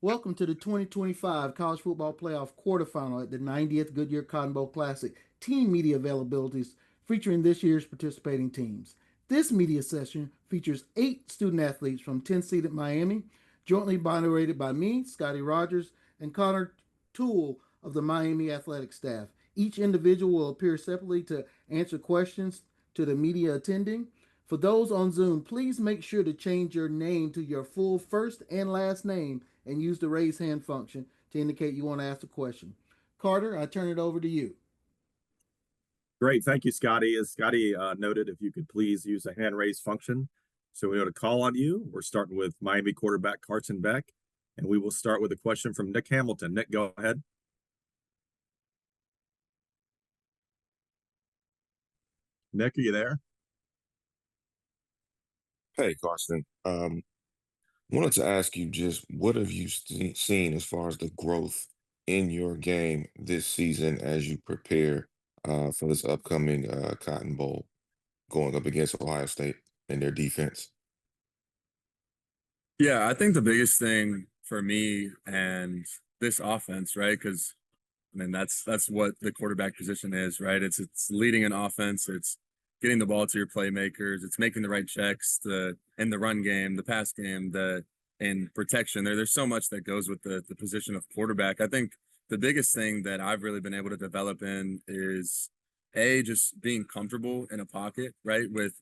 Welcome to the 2025 College Football Playoff quarterfinal at the 90th Goodyear Cotton Bowl Classic team media availabilities featuring this year's participating teams. This media session features 8 student athletes from 10-seeded Miami, jointly moderated by me, Scotty Rogers, and Connor Toole of the Miami athletic staff. Each individual will appear separately to answer questions to the media attending. For those on Zoom, please make sure to change your name to your full first and last name and use the raise hand function to indicate you want to ask a question. Carter, I turn it over to you. Great. Thank you, Scotty. As Scotty noted, if you could please use the hand raise function so we know to call on you. We're starting with Miami quarterback Carson Beck, and we will start with a question from Nick Hamilton. Nick, go ahead. Nick, are you there? Hey, Carson. Wanted to ask you just what have you seen as far as the growth in your game this season as you prepare for this upcoming Cotton Bowl going up against Ohio State and their defense? Yeah, I think the biggest thing for me and this offense, right? Because I mean that's what the quarterback position is, right? It's leading an offense, it's getting the ball to your playmakers, it's making the right checks, in the run game, the pass game, and protection. There's so much that goes with the position of quarterback. I think the biggest thing that I've really been able to develop in is just being comfortable in a pocket, right? With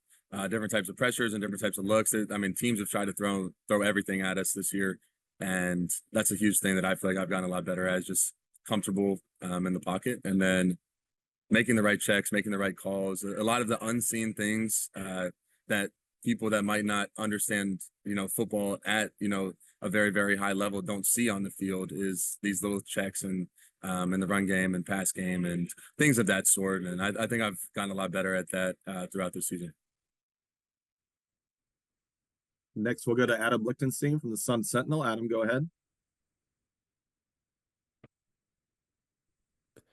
different types of pressures and different types of looks. I mean, teams have tried to throw everything at us this year, and that's a huge thing that I feel like I've gotten a lot better at. Is just comfortable in the pocket, and then making the right checks, making the right calls. A lot of the unseen things that people that might not understand, football at a very very high level don't see on the field is these little checks and in the run game and pass game and things of that sort. And I think I've gotten a lot better at that throughout the season. Next, we'll go to Adam Lichtenstein from the Sun Sentinel. Adam, go ahead.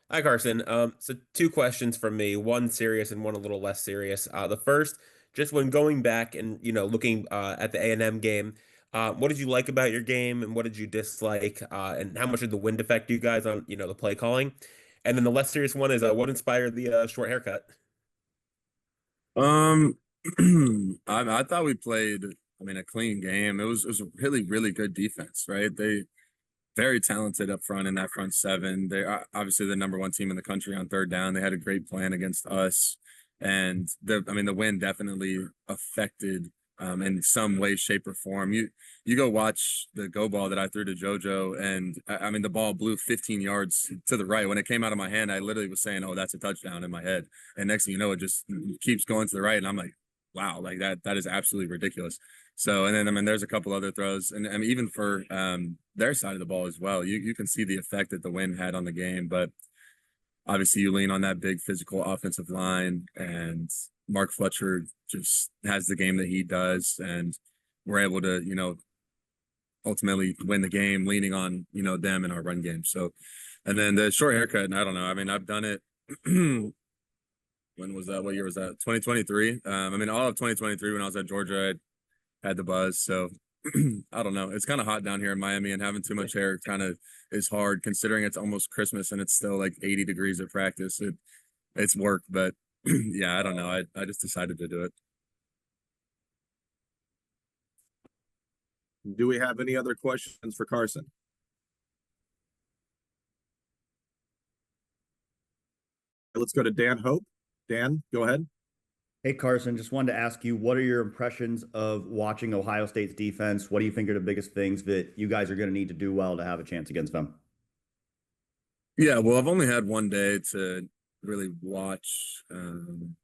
Hi, Carson. So two questions from me, one serious and one a little less serious. The first, just when going back and looking at the A&M game, what did you like about your game and what did you dislike? And how much did the wind affect you guys on the play calling? And then the less serious one is what inspired the short haircut? I thought we played, a clean game. It was a really really good defense, right? They very talented up front in that front seven. They are obviously the number one team in the country on third down. They had a great plan against us, and the win definitely affected in some way, shape, or form. You go watch the go ball that I threw to JoJo, and the ball blew 15 yards to the right. When it came out of my hand, I literally was saying, "Oh, that's a touchdown" in my head, and next thing you know, it just keeps going to the right, and I'm like, "Wow, like that is absolutely ridiculous." So, and then there's a couple other throws, and even for their side of the ball as well, you can see the effect that the wind had on the game. But obviously, you lean on that big physical offensive line, and Mark Fletcher just has the game that he does, and we're able to ultimately win the game, leaning on them in our run game. So, and then the short haircut, and I don't know. I've done it. When was that? What year was that? 2023. All of 2023 when I was at Georgia, I had the buzz. So I don't know. It's kind of hot down here in Miami, and having too much hair kind of is hard considering it's almost Christmas and it's still like 80 degrees at practice. It's work, but yeah, I don't know. I just decided to do it. Do we have any other questions for Carson? Let's go to Dan Hope. Dan, go ahead. Hey, Carson, just wanted to ask you, what are your impressions of watching Ohio State's defense? What do you think are the biggest things that you guys are going to need to do well to have a chance against them? Yeah, well, I've only had one day to really watch them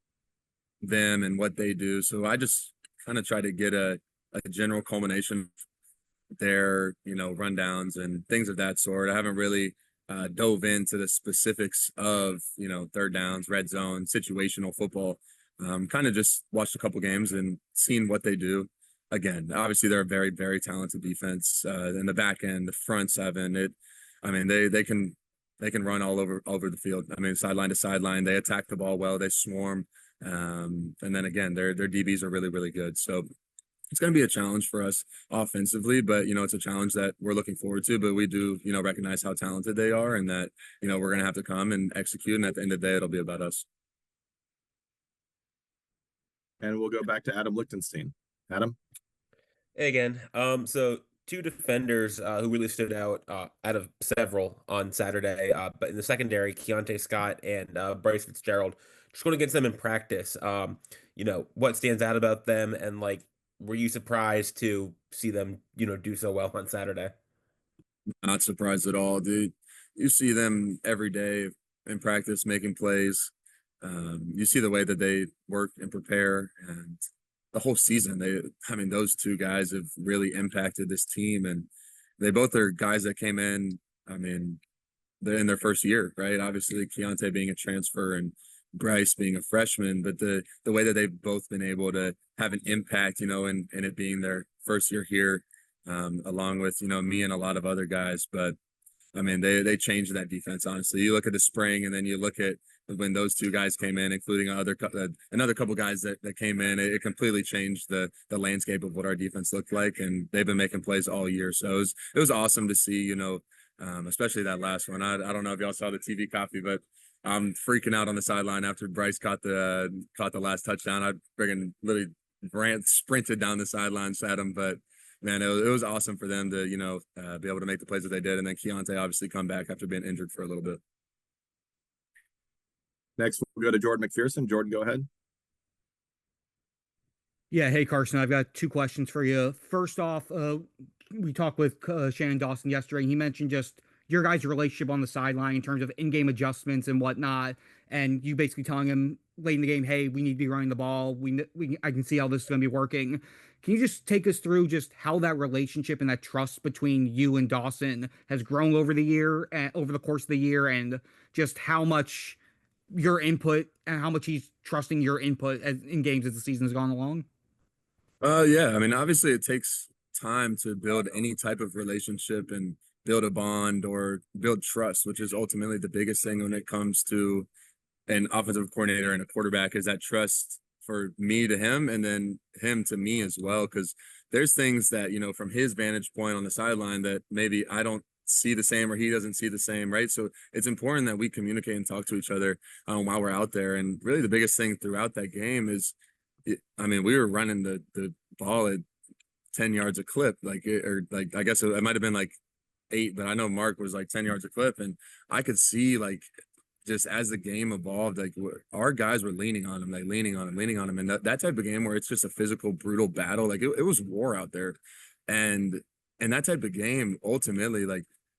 and what they do. So I just kind of try to get a general culmination of their, rundowns and things of that sort. I haven't really dove into the specifics of, third downs, red zone, situational football. Kind of just watched a couple games and seen what they do. Again, obviously they're a very, very talented defense. In the back end, the front seven, they can run all over the field. Sideline to sideline, they attack the ball well, they swarm. And then again, their DBs are really, really good. So it's going to be a challenge for us offensively, but it's a challenge that we're looking forward to. But we do recognize how talented they are, and that we're going to have to come and execute. And at the end of the day, it'll be about us. And we'll go back to Adam Lichtenstein. Adam. Hey again. So two defenders who really stood out of several on Saturday, but in the secondary, Keionte Scott and Bryce Fitzgerald. Just going against them in practice. What stands out about them, and like, were you surprised to see them, do so well on Saturday? Not surprised at all, dude. You see them every day in practice making plays. You see the way that they work and prepare, and the whole season. Those two guys have really impacted this team, and they both are guys that came in. They're in their first year, right? Obviously, Keionte being a transfer and Bryce being a freshman, but the way that they've both been able to have an impact, and it being their first year here, along with me and a lot of other guys. But they changed that defense. Honestly, you look at the spring, and then you look at when those two guys came in, including another couple guys that came in. It completely changed the landscape of what our defense looked like, and they've been making plays all year. So it was awesome to see. Especially that last one. I don't know if y'all saw the TV copy, but I'm freaking out on the sideline after Bryce caught the last touchdown. I friggin' literally sprinted down the sidelines at him, but man, it was awesome for them to be able to make the plays that they did, and then Keionte obviously come back after being injured for a little bit. Next, we'll go to Jordan McPherson. Jordan, go ahead. Yeah, hey Carson, I've got two questions for you. First off, we talked with Shannon Dawson yesterday. He mentioned just your guys' relationship on the sideline in terms of in-game adjustments and whatnot, and you basically telling him late in the game, "Hey, we need to be running the ball. I can see how this is going to be working." Can you just take us through just how that relationship and that trust between you and Dawson has grown over the course of the year, and just how much your input and how much he's trusting your input in games as the season has gone along? Yeah. Obviously it takes time to build any type of relationship and build a bond or build trust, which is ultimately the biggest thing when it comes to an offensive coordinator and a quarterback, is that trust for me to him, and then him to me as well. Because there's things that, from his vantage point on the sideline that maybe I don't see the same or he doesn't see the same, right? So it's important that we communicate and talk to each other while we're out there. And really the biggest thing throughout that game is, we were running the ball at 10 yards a clip, I guess it might have been like 8, but I know Mark was like 10 yards a clip, and I could see just as the game evolved, our guys were leaning on him, and that type of game where it's just a physical, brutal battle, it was war out there, and that type of game ultimately,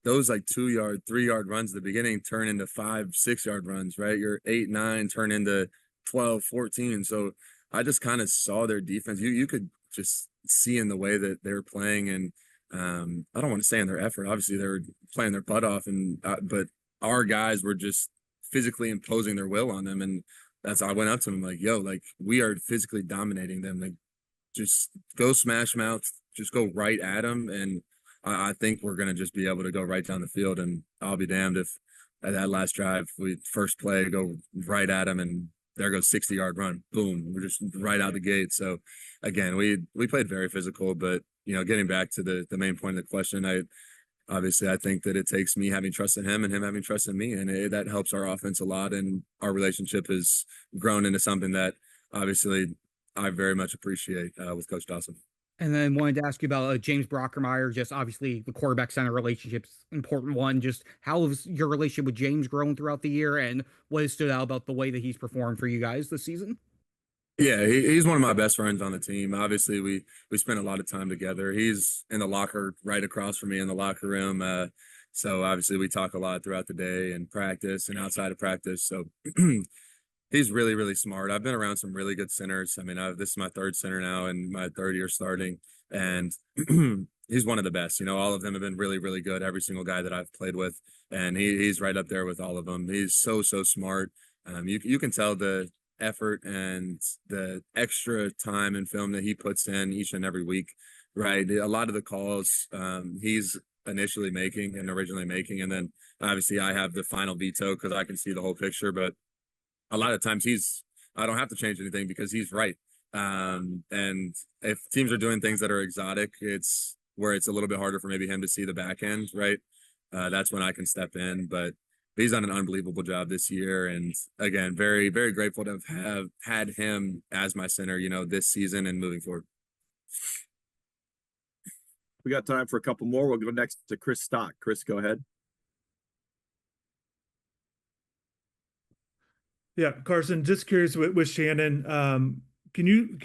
those 2-yard, 3-yard runs at the beginning turn into 5-6 yard runs, right? Your 8-9 turn into 12-14. So I just kind of saw their defense. You could just see in the way that they were playing, and I don't want to say in their effort. Obviously, they were playing their butt off, and but our guys were just physically imposing their will on them, and I went up to them "Yo, we are physically dominating them. Just go smash mouth, just go right at them, and I think we're gonna just be able to go right down the field. And I'll be damned if at that last drive, first play go right at them, and there goes 60-yard run. Boom, we're just right out the gate. So again, we played very physical, but getting back to the main point of the question, I think that it takes me having trust in him and him having trust in me, and that helps our offense a lot. And our relationship has grown into something that obviously I very much appreciate with Coach Dawson. And then wanted to ask you about James Brockermeyer. Just obviously the quarterback center relationship's important one. Just how has your relationship with James grown throughout the year, and what has stood out about the way that he's performed for you guys this season? Yeah, he's one of my best friends on the team. Obviously, we spent a lot of time together. He's in the locker right across from me in the locker room. So obviously we talk a lot throughout the day and practice and outside of practice. So he's really, really smart. I've been around some really good centers. This is my third center now and my third year starting, and he's one of the best. All of them have been really, really good. Every single guy that I've played with, and he's right up there with all of them. He's so smart. You can tell the effort and the extra time and film that he puts in each and every week, right? A lot of the calls he's initially making and originally making, and then obviously I have the final veto because I can see the whole picture. But a lot of times I don't have to change anything because he's right. And if teams are doing things that are exotic, it's where it's a little bit harder for maybe him to see the back end, right? That's when I can step in. But he's done an unbelievable job this year. And again, very, very grateful to have had him as my center, this season and moving forward. We got time for a couple more. We'll go next to Chris Stock. Chris, go ahead. Yeah, Carson, just curious with Shannon, can you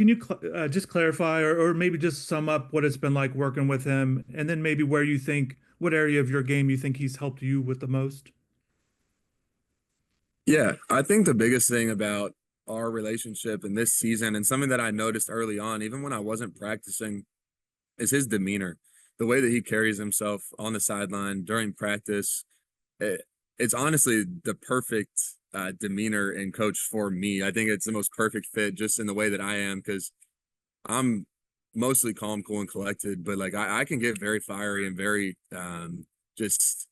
just clarify or maybe just sum up what it's been like working with him, and then maybe where you think, what area of your game you think he's helped you with the most? Yeah, I think the biggest thing about our relationship in this season, and something that I noticed early on, even when I wasn't practicing, is his demeanor, the way that he carries himself on the sideline during practice. It's honestly the perfect demeanor and coach for me. I think it's the most perfect fit just in the way that I am, because I'm mostly calm, cool, and collected, but like I can get very fiery and very just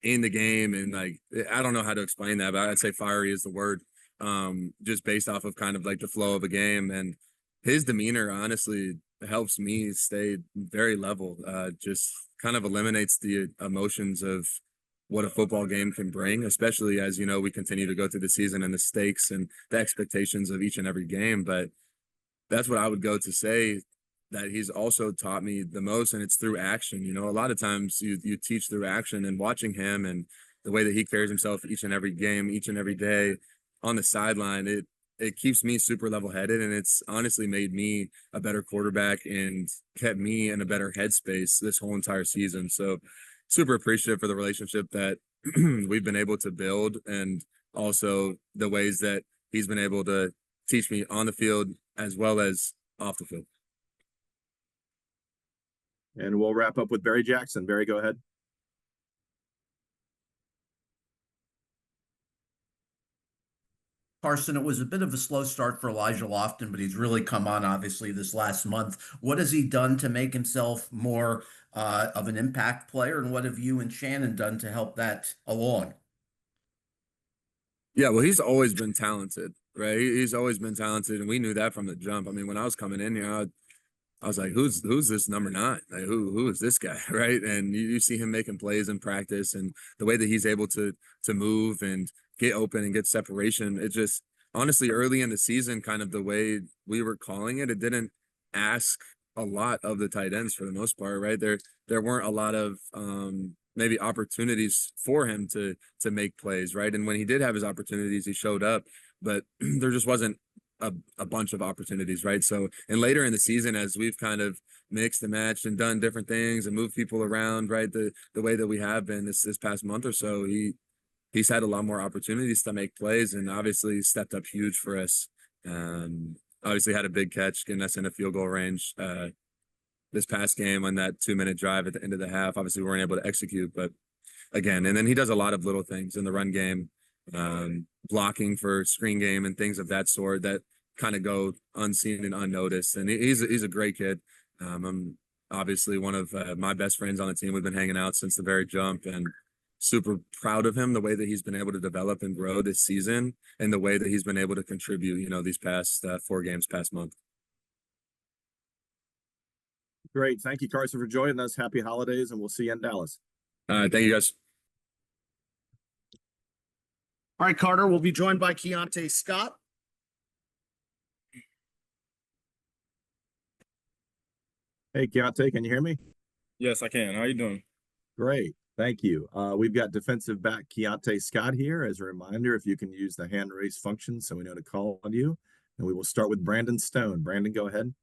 in the game, and like I don't know how to explain that, but I'd say fiery is the word. Just based off of kind of like the flow of a game, and his demeanor honestly helps me stay very level. Just kind of eliminates the emotions of what a football game can bring, especially as we continue to go through the season and the stakes and the expectations of each and every game. But that's what I would go to say that he's also taught me the most, and it's through action. A lot of times you teach through action, and watching him and the way that he carries himself each and every game, each and every day on the sideline, it keeps me super level-headed, and it's honestly made me a better quarterback and kept me in a better headspace this whole entire season. So super appreciative for the relationship that we've been able to build, and also the ways that he's been able to teach me on the field as well as off the field. And we'll wrap up with Barry Jackson. Barry, go ahead. Carson, it was a bit of a slow start for Elijah Lofton, but he's really come on, obviously, this last month. What has he done to make himself more of an impact player, and what have you and Shannon done to help that along? Yeah, well, he's always been talented, right? He's always been talented, and we knew that from the jump. I mean, when I was coming in here, I was like, who's this number 9? Like, who is this guy, right? And you see him making plays in practice, and the way that he's able to move and get open and get separation. It just honestly early in the season, kind of the way we were calling it, it didn't ask a lot of the tight ends for the most part, right? There weren't a lot of maybe opportunities for him to make plays, right? And when he did have his opportunities, he showed up, but there just wasn't a bunch of opportunities, right? So, and later in the season, as we've kind of mixed and matched and done different things and moved people around, right, the way that we have been this past month or so, he's had a lot more opportunities to make plays, and obviously stepped up huge for us. Obviously had a big catch getting us in a field goal range this past game on that 2-minute drive at the end of the half. Obviously we weren't able to execute, but again, and then he does a lot of little things in the run game, blocking for screen game and things of that sort that kind of go unseen and unnoticed. And he's a great kid. I'm obviously one of my best friends on the team. We've been hanging out since the very jump, and super proud of him, the way that he's been able to develop and grow this season, and the way that he's been able to contribute, these past 4 games, past month. Great. Thank you, Carson, for joining us. Happy holidays, and we'll see you in Dallas. All right. Thank you, guys. All right, Carter, we'll be joined by Keionte Scott. Hey, Keionte, can you hear me? Yes, I can. How you doing? Great. Thank you. We've got defensive back Keionte Scott here. As a reminder, if you can use the hand raise function so we know to call on you. And we will start with Brandon Stone. Brandon, go ahead.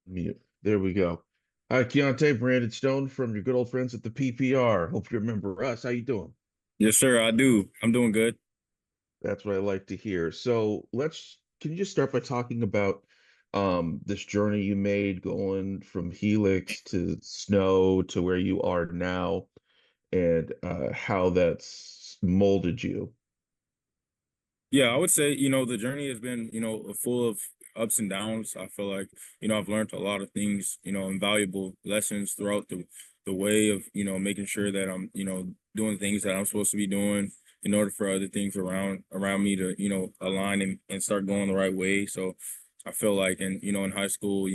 Mute. There we go. Hi, Keionte, Brandon Stone from your good old friends at the PPR. Hope you remember us. How you doing? Yes, sir, I do. I'm doing good. That's what I like to hear. So can you just start by talking about this journey you made going from Helix to Snow to where you are now, and how that's molded you? Yeah, I would say, the journey has been, full of ups and downs. I feel like, I've learned a lot of things, invaluable lessons throughout the way of, making sure that I'm, doing things that I'm supposed to be doing, in order for other things around me to, align and start going the right way. So I feel like in high school,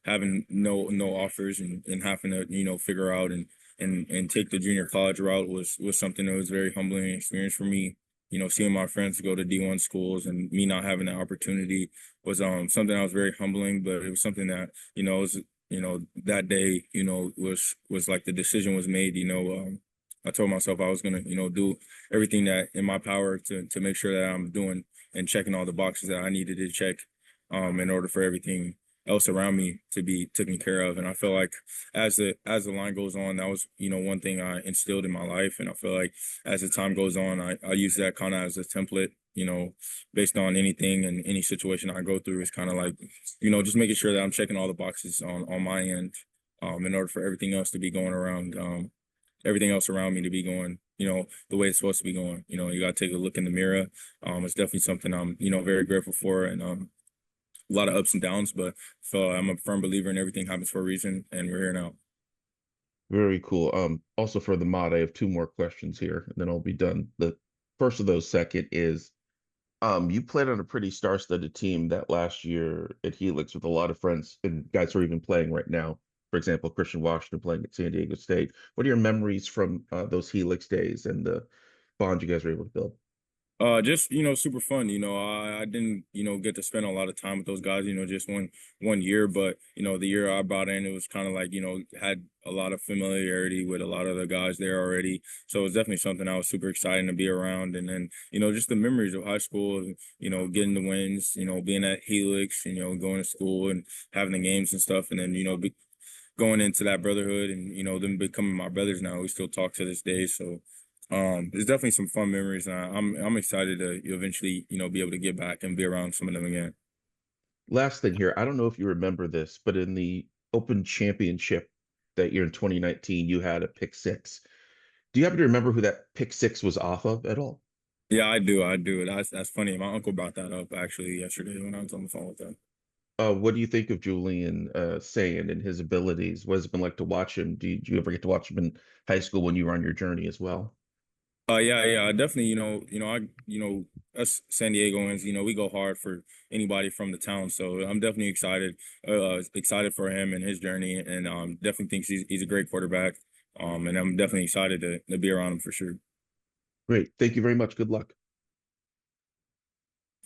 having no offers and having to, figure out and take the junior college route was something that was very humbling experience for me. Seeing my friends go to D1 schools and me not having that opportunity was something that was very humbling, but it was something that, was, that day, was like the decision was made. I told myself I was gonna, do everything that in my power to make sure that I'm doing and checking all the boxes that I needed to check in order for everything else around me to be taken care of. And I feel like as the line goes on, that was, one thing I instilled in my life. And I feel like as the time goes on, I use that kind of as a template, based on anything and any situation I go through. Is kind of like, just making sure that I'm checking all the boxes on my end, in order for everything else to be going around, everything else around me to be going, the way it's supposed to be going. You got to take a look in the mirror. It's definitely something I'm, very grateful for, and a lot of ups and downs, but so I'm a firm believer in everything happens for a reason, and we're here now. Very cool. Also for the mod, I have two more questions here, and then I'll be done. The first of those, second, is you played on a pretty star-studded team that last year at Helix with a lot of friends and guys who are even playing right now. For example, Christian Washington playing at San Diego State. What are your memories from those Helix days and the bond you guys were able to build? Just super fun. I didn't get to spend a lot of time with those guys. Just one year, but the year I brought in, it was kind of like had a lot of familiarity with a lot of the guys there already. So it was definitely something I was super excited to be around. And then just the memories of high school, getting the wins, being at Helix, going to school and having the games and stuff, and then going into that brotherhood and them becoming my brothers now. We still talk to this day. So there's definitely some fun memories, and I'm excited to eventually be able to get back and be around some of them again. Last thing here, I don't know if you remember this, but in the Open Championship that year in 2019, you had a pick six. Do you happen to remember who that pick six was off of at all? Yeah, I do. That's funny. My uncle brought that up actually yesterday when I was on the phone with him. What do you think of Julian Sand and his abilities? What has it been like to watch him? Did you ever get to watch him in high school when you were on your journey as well? Yeah, definitely. Us San Diegoans, we go hard for anybody from the town. So I'm definitely excited for him and his journey, and definitely thinks he's a great quarterback. And I'm definitely excited to be around him for sure. Great. Thank you very much. Good luck.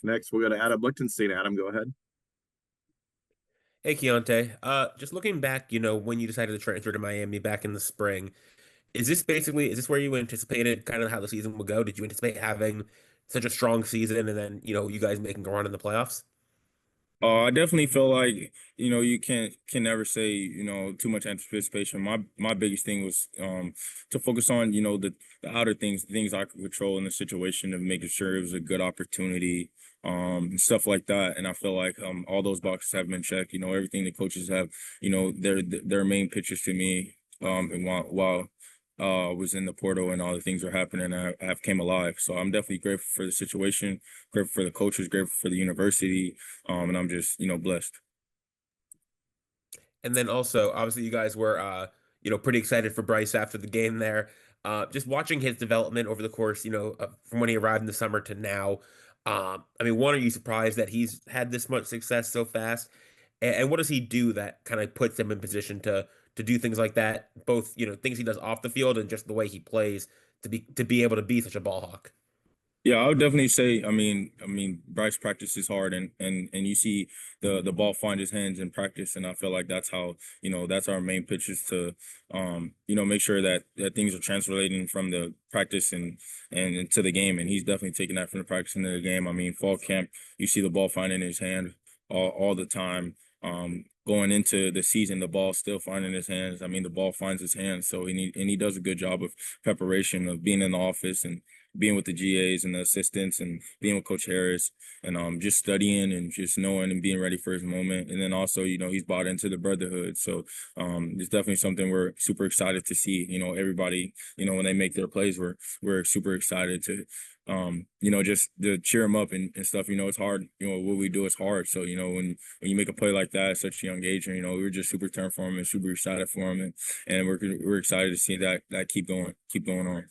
Next, we'll go to Adam Lichtenstein. Adam, go ahead. Hey, Keionte. Just looking back, when you decided to transfer to Miami back in the spring, is this where you anticipated kind of how the season would go? Did you anticipate having such a strong season and then, you guys making a run in the playoffs? I definitely feel like you can never say too much anticipation. My biggest thing was to focus on the outer things, the things I could control in the situation of making sure it was a good opportunity, and stuff like that. And I feel like all those boxes have been checked. Everything the coaches have, their main pitches to me, and while was in the portal and all the things are happening, I have came alive. So I'm definitely grateful for the situation, grateful for the coaches, grateful for the university, and I'm just blessed. And then also, obviously, you guys were, pretty excited for Bryce after the game there. Just watching his development over the course, from when he arrived in the summer to now. One, are you surprised that he's had this much success so fast? And what does he do that kind of puts him in position to do things like that? Both, things he does off the field and just the way he plays to be able to be such a ball hawk. Yeah, I would definitely say, Bryce practices hard and you see the ball find his hands in practice. And I feel like that's how, that's our main pitch is to, make sure that things are translating from the practice and to the game. And he's definitely taking that from the practice into the game. Fall camp, you see the ball finding his hand all the time. Going into the season, the ball still finding his hands. The ball finds his hands. So he does a good job of preparation, of being in the office and being with the GAs and the assistants and being with Coach Harris and just studying and just knowing and being ready for his moment. And then also, he's bought into the brotherhood. So it's definitely something we're super excited to see. Everybody, when they make their plays, we're super excited to just to cheer him up and stuff. It's hard. What we do is hard. So, when you make a play like that at such a young age, and, we're just super turned for him and super excited for him. And we're excited to see that keep going on.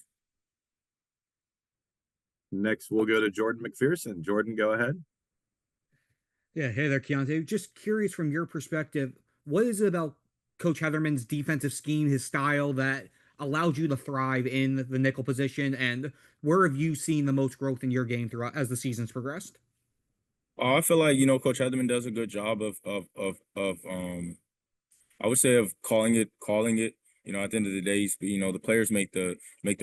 Next, we'll go to Jordan McPherson. Jordan, go ahead. Yeah, hey there, Keionte. Just curious from your perspective, what is it about Coach Heatherman's defensive scheme, his style, that allowed you to thrive in the nickel position, and where have you seen the most growth in your game throughout as the season's progressed? I feel like, you know, Coach Heatherman does a good job I would say of calling it. You know, at the end of the day, you know, the players make the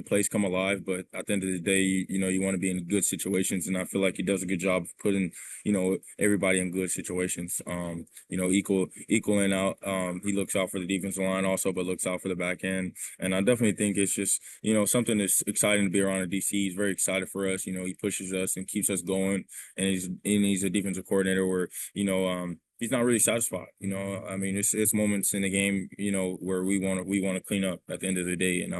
plays come alive. But at the end of the day, you know, you want to be in good situations, and I feel like he does a good job of putting, you know, everybody in good situations. You know, equaling out. He looks out for the defensive line also, but looks out for the back end. And I definitely think it's just, you know, something that's exciting to be around a DC. He's very excited for us. You know, he pushes us and keeps us going. And he's a defensive coordinator where, you know, he's not really satisfied. You know, I mean, it's moments in the game, you know, where we want to clean up at the end of the day, and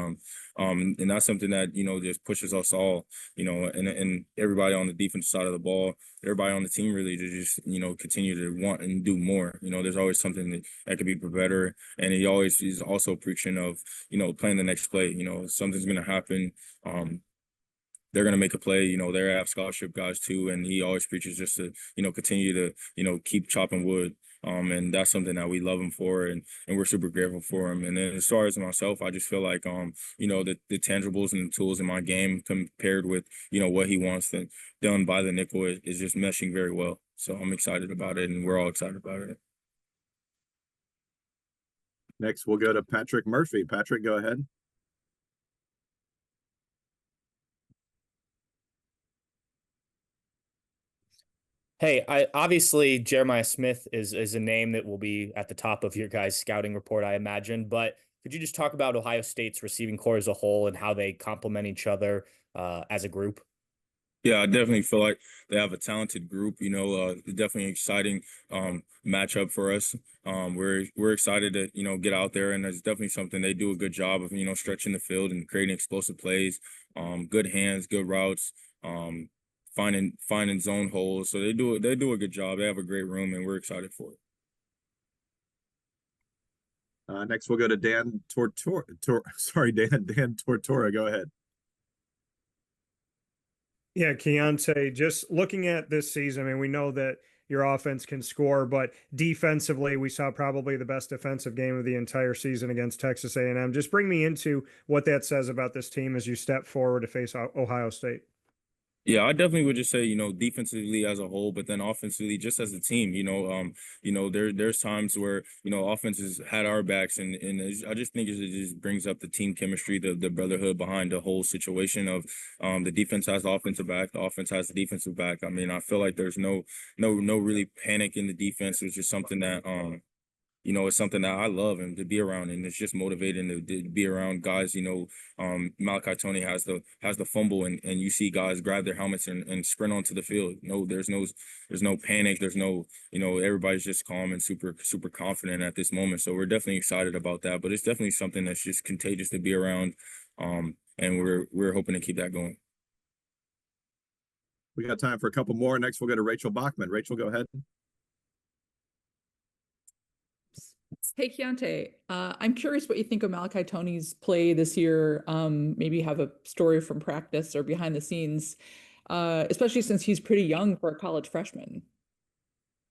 that's something that, you know, just pushes us all, you know, and everybody on the defensive side of the ball, everybody on the team really to just, you know, continue to want and do more. You know, there's always something that could be better, and he always is also preaching of, you know, playing the next play. You know, something's gonna happen. They're going to make a play. You know, they have scholarship guys too. And he always preaches just to, you know, continue to, you know, keep chopping wood. And that's something that we love him for, and we're super grateful for him. And then as far as myself, I just feel like, you know, the tangibles and the tools in my game compared with, you know, what he wants done by the nickel is just meshing very well. So I'm excited about it, and we're all excited about it. Next, we'll go to Patrick Murphy. Patrick, go ahead. Hey, obviously Jeremiah Smith is a name that will be at the top of your guys' scouting report, I imagine. But could you just talk about Ohio State's receiving core as a whole and how they complement each other as a group? Yeah, I definitely feel like they have a talented group. You know, definitely an exciting matchup for us. We're excited to, you know, get out there, and it's definitely something they do a good job of, you know, stretching the field and creating explosive plays. Good hands, good routes, finding zone holes. So they do a good job. They have a great room, and we're excited for it. Next, we'll go to Dan Tortora. Go ahead. Yeah, Keionte, just looking at this season, I mean, we know that your offense can score, but defensively, we saw probably the best defensive game of the entire season against Texas A&M. Just bring me into what that says about this team as you step forward to face Ohio State. Yeah, I definitely would just say, you know, defensively as a whole, but then offensively, just as a team, you know, there's times where, you know, offenses had our backs, and I just think it just brings up the team chemistry, the brotherhood behind the whole situation of the defense has the offensive back, the offense has the defensive back. I mean, I feel like there's no really panic in the defense, which is something that you know, it's something that I love and to be around, and it's just motivating to be around guys. You know, Malachi Tony has the fumble, and you see guys grab their helmets and sprint onto the field. No, there's no panic. There's no, you know, everybody's just calm and super confident at this moment. So we're definitely excited about that. But it's definitely something that's just contagious to be around, and we're hoping to keep that going. We got time for a couple more. Next, we'll go to Rachel Bachman. Rachel, go ahead. Hey, Keionte, I'm curious what you think of Malachi Tony's play this year. Maybe have a story from practice or behind the scenes, especially since he's pretty young for a college freshman.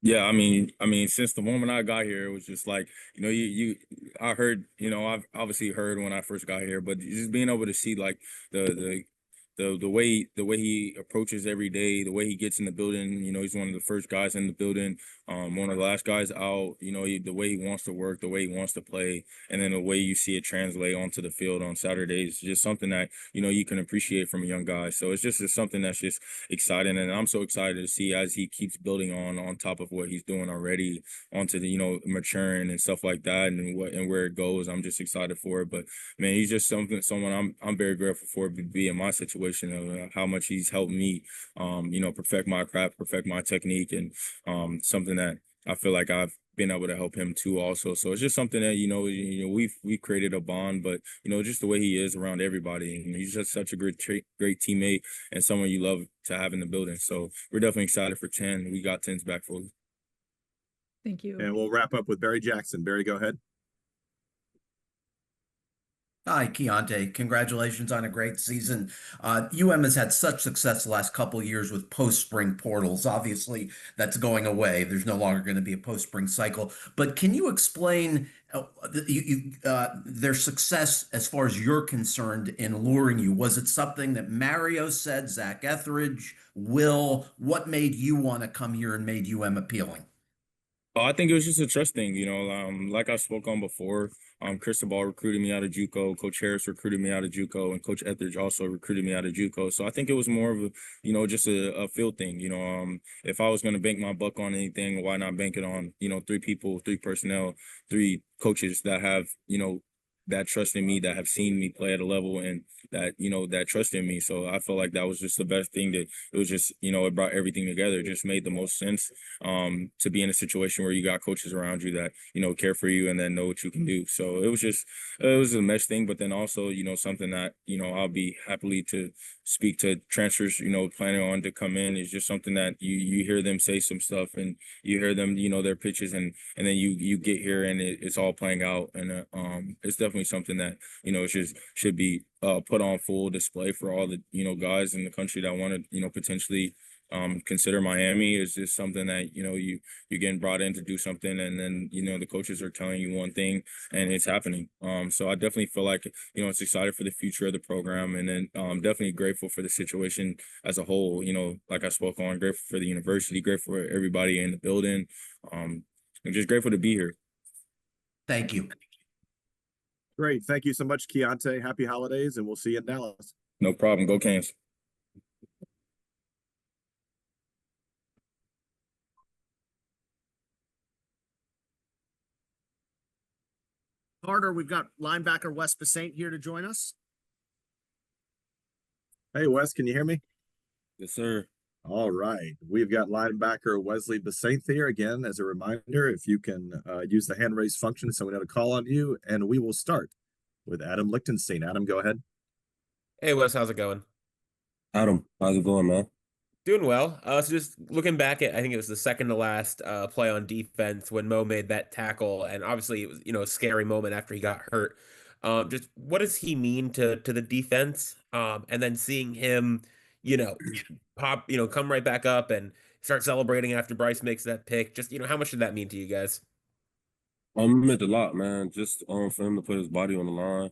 Yeah, I mean, since the moment I got here, it was just like, you know, I heard, you know, I've obviously heard when I first got here, but just being able to see like the way he approaches every day, the way he gets in the building, you know, he's one of the first guys in the building, one of the last guys out, you know, the way he wants to work, the way he wants to play, and then the way you see it translate onto the field on Saturdays, just something that, you know, you can appreciate from a young guy. So it's just something that's just exciting, and I'm so excited to see as he keeps building on top of what he's doing already, onto the, you know, maturing and stuff like that, and where it goes. I'm just excited for it. But man, he's just someone I'm very grateful for to be in my situation, of how much he's helped me, you know, perfect my craft, perfect my technique, and something that I feel like I've been able to help him too also. So it's just something that, you know, we've created a bond, but, you know, just the way he is around everybody, and he's just such a great teammate and someone you love to have in the building. So we're definitely excited for 10. We got 10's back fully. Thank you. And we'll wrap up with Barry Jackson. Barry, go ahead. Hi, Keionte. Congratulations on a great season. UM has had such success the last couple of years with post-spring portals. Obviously, that's going away. There's no longer going to be a post-spring cycle. But can you explain their success as far as you're concerned in luring you? Was it something that Mario said, Zach Etheridge, Will? What made you want to come here and made UM appealing? Oh, I think it was just a trust thing, like I spoke on before. Cristobal recruited me out of JUCO, Coach Harris recruited me out of JUCO, and Coach Etheridge also recruited me out of JUCO. So I think it was more of a, just a field thing. If I was going to bank my buck on anything, why not bank it on, three people, three personnel, three coaches that have, that trust in me, that have seen me play at a level, and that that trust in me. So I felt like that was just the best thing. That it was just it brought everything together. It just made the most sense to be in a situation where you got coaches around you that care for you and then know what you can do. So it was a mesh thing, but then also something that I'll be happily to speak to transfers planning on to come in. Is just something that you hear them say some stuff, and you hear them their pitches, and then you get here and it's all playing out, and it's definitely something that should be put on full display for all the guys in the country that want to potentially consider Miami. Is just something that you're getting brought in to do something, and then the coaches are telling you one thing and it's happening. So I definitely feel like it's excited for the future of the program, and then definitely grateful for the situation as a whole. Like I spoke on, grateful for the university, grateful for everybody in the building, and just grateful to be here. Thank you. Great. Thank you so much, Keionte. Happy holidays, and we'll see you in Dallas. No problem. Go Canes. Carter, we've got linebacker Wes Bissainthe here to join us. Hey, Wes, can you hear me? Yes, sir. All right. We've got linebacker Wesley Bissainthe here again. As a reminder, if you can use the hand raise function so we know to call on you, and we will start with Adam Lichtenstein. Adam, go ahead. Hey, Wes, how's it going? Adam, how's it going, man? Doing well. So just looking back at, I think it was the second to last play on defense when Mo made that tackle, and obviously it was a scary moment after he got hurt. Just what does he mean to the defense? And then seeing him, pop, come right back up and start celebrating after Bryce makes that pick. Just how much did that mean to you guys? It meant a lot, man. Just for him to put his body on the line,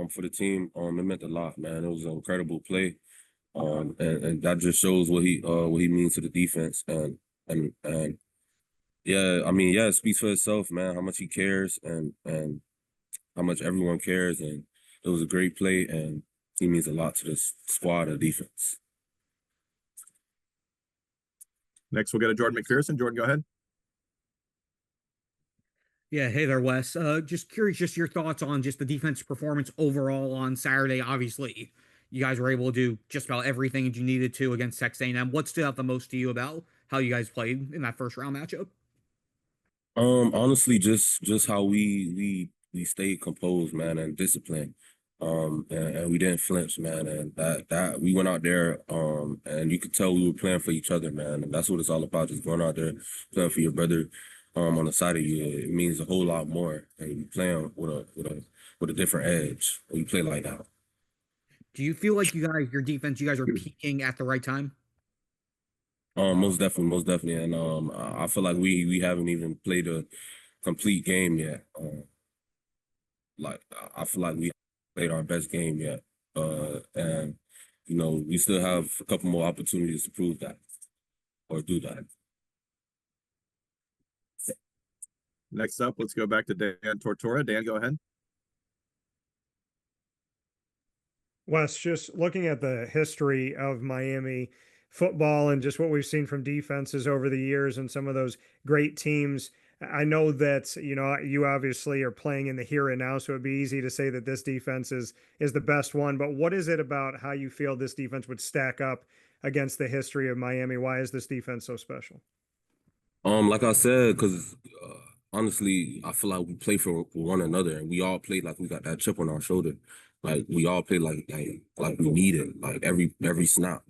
for the team, it meant a lot, man. It was an incredible play. And that just shows what he means to the defense, and yeah, I mean, yeah, it speaks for itself, man, how much he cares, and how much everyone cares, and it was a great play, and he means a lot to this squad of defense. Next, we'll go to Jordan McPherson. Jordan, go ahead. Yeah, hey there, Wes. Just curious, just your thoughts on just the defense performance overall on Saturday. Obviously, you guys were able to do just about everything that you needed to against Texas A&M. What stood out the most to you about how you guys played in that first round matchup? Honestly, just how we stayed composed, man, and disciplined. And we didn't flinch, man, and that we went out there, and you could tell we were playing for each other, man, and that's what it's all about, just going out there playing for your brother on the side of you. It means a whole lot more, and you playing with a different edge when you play like that. Do you feel like your defense, you guys are peaking at the right time? Most definitely, and I feel like we haven't even played a complete game yet. Like I feel like we played our best game yet, and we still have a couple more opportunities to prove that or do that. Next up, let's go back to Dan Tortora. Dan, go ahead. Wes, just looking at the history of Miami football and just what we've seen from defenses over the years and some of those great teams, I know that, you obviously are playing in the here and now, so it'd be easy to say that this defense is the best one. But what is it about how you feel this defense would stack up against the history of Miami? Why is this defense so special? Like I said, because honestly, I feel like we play for one another, and we all play like we got that chip on our shoulder. Like we all play like we need it, like every snap.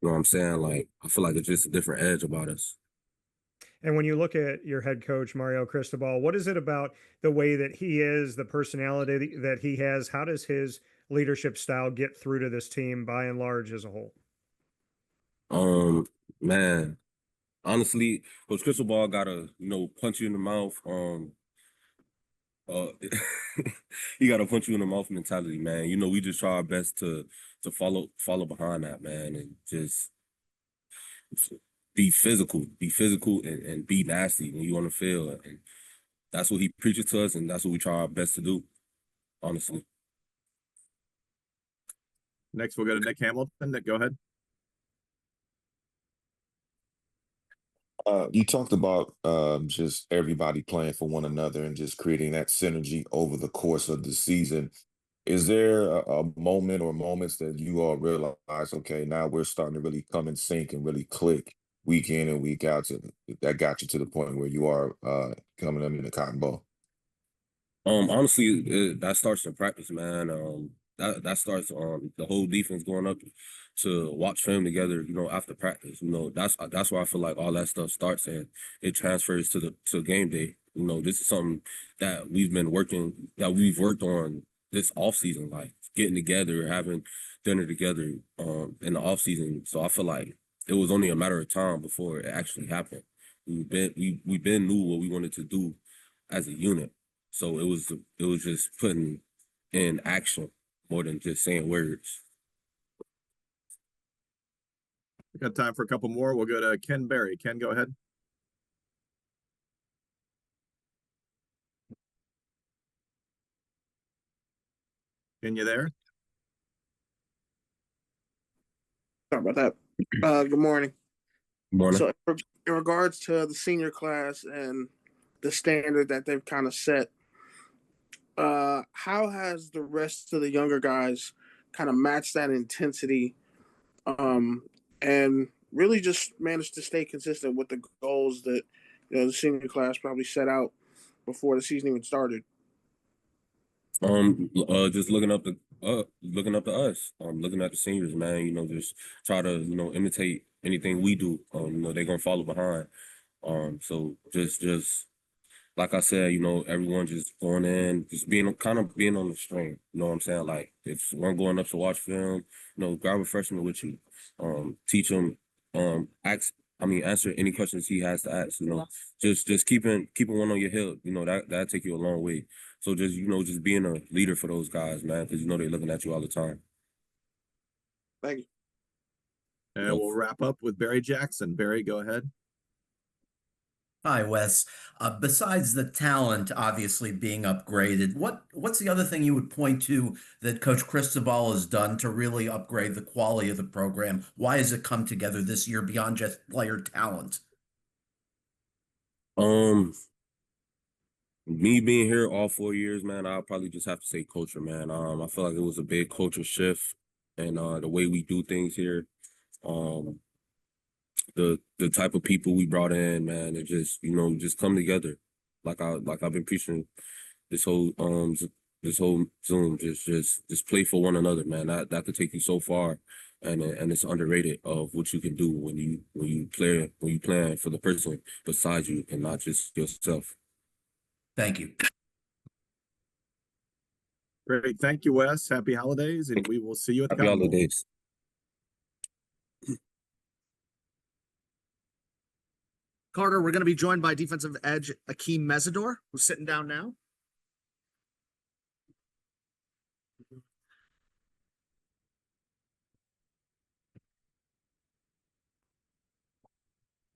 You know what I'm saying? Like I feel like it's just a different edge about us. And when you look at your head coach, Mario Cristobal, what is it about the way that he is, the personality that he has? How does his leadership style get through to this team by and large as a whole? Man, honestly, Coach Crystal Ball gotta, punch you in the mouth. Uh, he got a punch you in the mouth mentality, man. We just try our best to follow behind that, man, and just be physical, and be nasty when you on the field. And that's what he preaches to us, and that's what we try our best to do, honestly. Next, we'll go to Nick Hamilton. Nick, go ahead. You talked about just everybody playing for one another and just creating that synergy over the course of the season. Is there a moment or moments that you all realize, okay, now we're starting to really come in sync and really click week in and week out that got you to the point where you are coming up in the Cotton Bowl? Honestly, that starts in practice, man. That starts the whole defense going up to watch film together. After practice, that's where I feel like all that stuff starts, and it transfers to game day. This is something that we've worked on this off season, like getting together, having dinner together in the off season. So I feel like it was only a matter of time before it actually happened. We been knew what we wanted to do as a unit. So it was just putting in action more than just saying words. We got time for a couple more. We'll go to Ken Berry. Ken, go ahead. Ken, you there? Sorry about that. Good morning. Good morning. So in regards to the senior class and the standard that they've kind of set, how has the rest of the younger guys kind of matched that intensity and really just managed to stay consistent with the goals that the senior class probably set out before the season even started? Just looking up to us, looking at the seniors, man. Just try to imitate anything we do. They're gonna follow behind. So just like I said, everyone just going in, just being on the string. You know what I'm saying? Like if one going up to watch film, grab a freshman with you, teach him, answer any questions he has to ask. Just keeping one on your hip. That take you a long way. So just being a leader for those guys, man, because they're looking at you all the time. Thank you. And we'll wrap up with Barry Jackson. Barry, go ahead. Hi, Wes. Besides the talent obviously being upgraded, what's the other thing you would point to that Coach Cristobal has done to really upgrade the quality of the program? Why has it come together this year beyond just player talent? Me being here all 4 years, man, I'll probably just have to say culture, man. I feel like it was a big culture shift and the way we do things here. The type of people we brought in, man, it just come together. Like I've been preaching this whole Zoom, just play for one another, man. That could take you so far, and it's underrated of what you can do when you plan for the person beside you and not just yourself. Thank you. Great. Thank you, Wes. Happy holidays, and we will see you at the Happy Cotton Bowl. holidays. Carter, we're going to be joined by defensive edge Akheem Mesidor, who's sitting down now.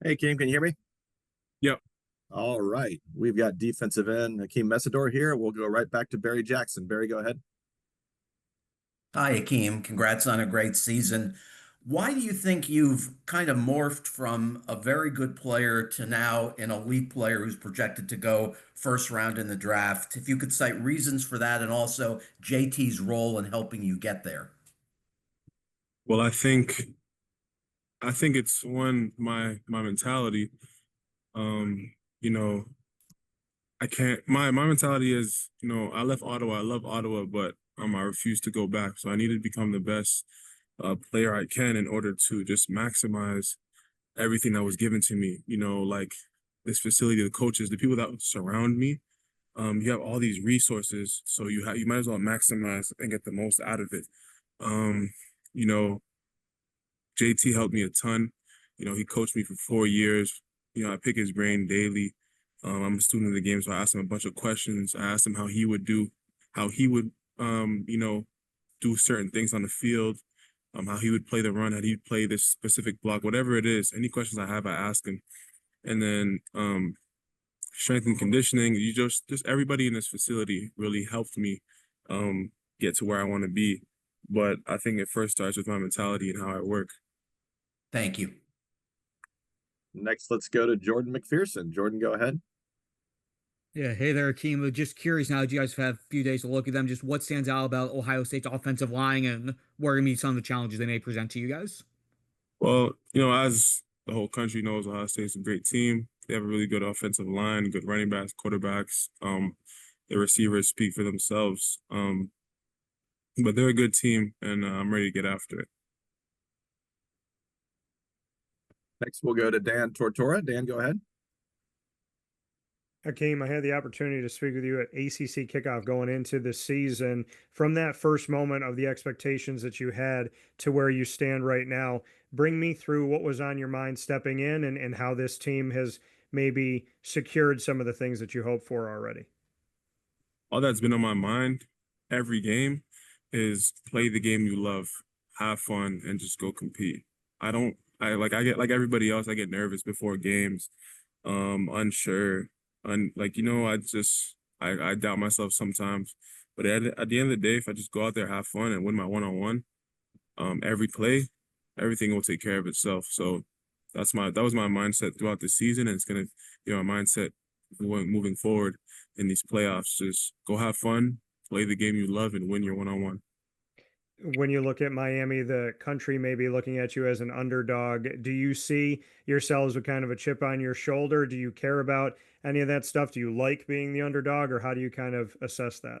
Hey, Keem, can you hear me? Yep. All right. We've got defensive end Akheem Mesidor here. We'll go right back to Barry Jackson. Barry, go ahead. Hi, Akheem. Congrats on a great season. Why do you think you've kind of morphed from a very good player to now an elite player who's projected to go first round in the draft? If you could cite reasons for that and also JT's role in helping you get there. Well, I think it's my mentality. I can't my mentality is, I left Ottawa. I love Ottawa, but I refuse to go back. So I need to become the best player I can in order to just maximize everything that was given to me. Like this facility, the coaches, the people that surround me, you have all these resources, so you might as well maximize and get the most out of it. You know, JT helped me a ton. You know, he coached me for 4 years. You know, I pick his brain daily. I'm a student of the game, so I asked him a bunch of questions. I asked him how he would, you know, do certain things on the field, how he would play the run, how he'd play this specific block, whatever it is. Any questions I have, I ask him. And then strength and conditioning, just everybody in this facility really helped me get to where I want to be. But I think it first starts with my mentality and how I work. Thank you. Next, let's go to Jordan McPherson. Jordan, go ahead. Yeah, hey there, Akheem. Just curious now, do you guys have a few days to look at them? Just what stands out about Ohio State's offensive line and what are going to be some of the challenges they may present to you guys? Well, you know, as the whole country knows, Ohio State's a great team. They have a really good offensive line, good running backs, quarterbacks. The receivers speak for themselves. But they're a good team, and I'm ready to get after it. Next, we'll go to Dan Tortora. Dan, go ahead. Akheem, I had the opportunity to speak with you at ACC kickoff going into the season. From that first moment of the expectations that you had to where you stand right now, bring me through what was on your mind stepping in and how this team has maybe secured some of the things that you hoped for already. All that's been on my mind every game is play the game you love, have fun, and just go compete. I get like everybody else, I get nervous before games, unsure. Like, you know, I doubt myself sometimes, but at the end of the day, if I just go out there, have fun and win my one-on-one, every play, everything will take care of itself. So that was my mindset throughout the season. And it's going to be my mindset moving forward in these playoffs. Just go have fun, play the game you love and win your one-on-one. When you look at Miami, the country may be looking at you as an underdog. Do you see yourselves with kind of a chip on your shoulder? Do you care about any of that stuff? Do you like being the underdog, or how do you kind of assess that?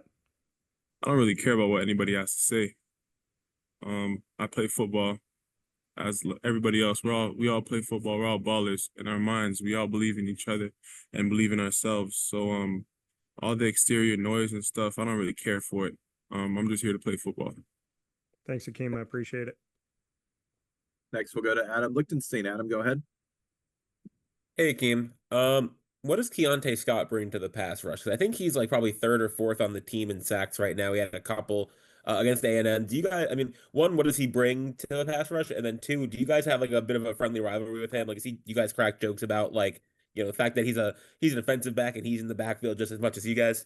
I don't really care about what anybody has to say. I play football as everybody else. We all play football. We're all ballers in our minds. We all believe in each other and believe in ourselves. So all the exterior noise and stuff, I don't really care for it. I'm just here to play football. Thanks, Akheem. I appreciate it. Next, we'll go to Adam Lichtenstein. Adam, go ahead. Hey, Akheem. What does Keionte Scott bring to the pass rush? Because I think he's like probably third or fourth on the team in sacks right now. He had a couple against A&M. Do you guys, I mean, one, what does he bring to the pass rush? And then two, do you guys have like a bit of a friendly rivalry with him? Like, you guys crack jokes about like, you know, the fact that he's an offensive back and he's in the backfield just as much as you guys?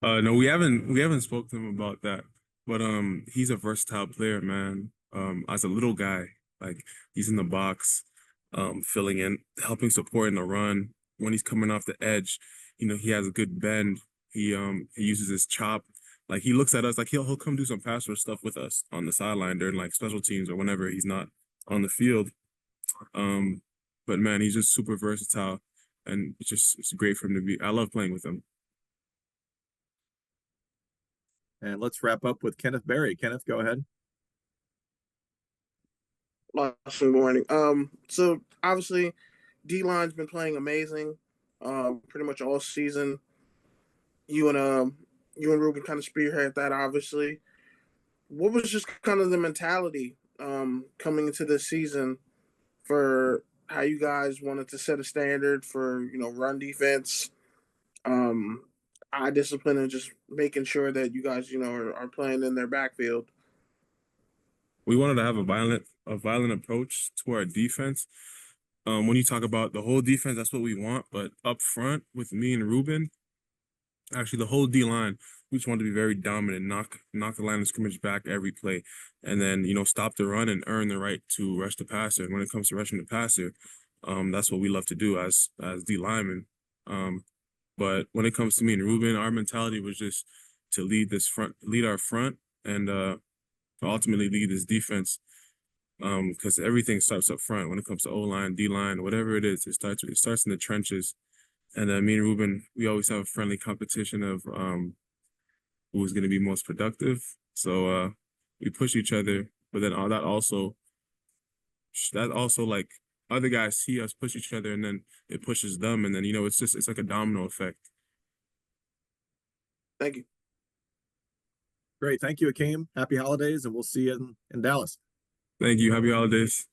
No, we haven't spoken to him about that. But he's a versatile player, man. As a little guy, like he's in the box, filling in, helping support in the run. When he's coming off the edge, you know, he has a good bend. He uses his chop. Like he looks at us like he'll come do some pass rush stuff with us on the sideline during like special teams or whenever he's not on the field. But man, he's just super versatile, and it's great for him to be. I love playing with him. And let's wrap up with Kenneth Berry. Kenneth, go ahead. Good morning. So obviously, D-line's been playing amazing, pretty much all season. You and Rueben kind of spearhead that, obviously. What was just kind of the mentality coming into this season for how you guys wanted to set a standard for, you know, run defense, eye discipline, and just making sure that you guys, you know, are playing in their backfield? We wanted to have a violent approach to our defense. When you talk about the whole defense, that's what we want. But up front with me and Rueben, actually the whole D line, we just want to be very dominant, knock the line of scrimmage back every play, and then, you know, stop the run and earn the right to rush the passer. And when it comes to rushing the passer, that's what we love to do as D linemen. But when it comes to me and Rueben, our mentality was just to lead our front, and ultimately lead this defense. Because everything starts up front when it comes to O-line, D-line, whatever it is. It starts in the trenches. And me and Rueben, we always have a friendly competition of who's going to be most productive. So we push each other, but then that also like other guys see us push each other, and then it pushes them, and then it's like a domino effect. Thank you. Great. Thank you, Akheem. Happy holidays, and we'll see you in Dallas. Thank you. Happy holidays.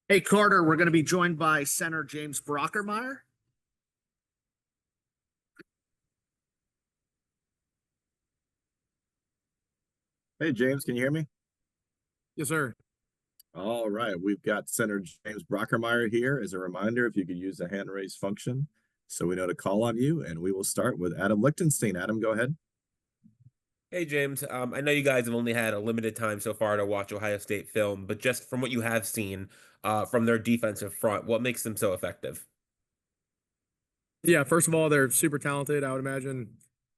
Hey, Carter, we're going to be joined by center James Brockermeyer. Hey, James, can you hear me? Yes, sir. All right. We've got Center James Brockermeyer here. As a reminder, if you could use the hand raise function so we know to call on you, and we will start with Adam Lichtenstein. Adam, go ahead. Hey, James. I know you guys have only had a limited time so far to watch Ohio State film, but just from what you have seen from their defensive front, what makes them so effective? Yeah, first of all, they're super talented. I would imagine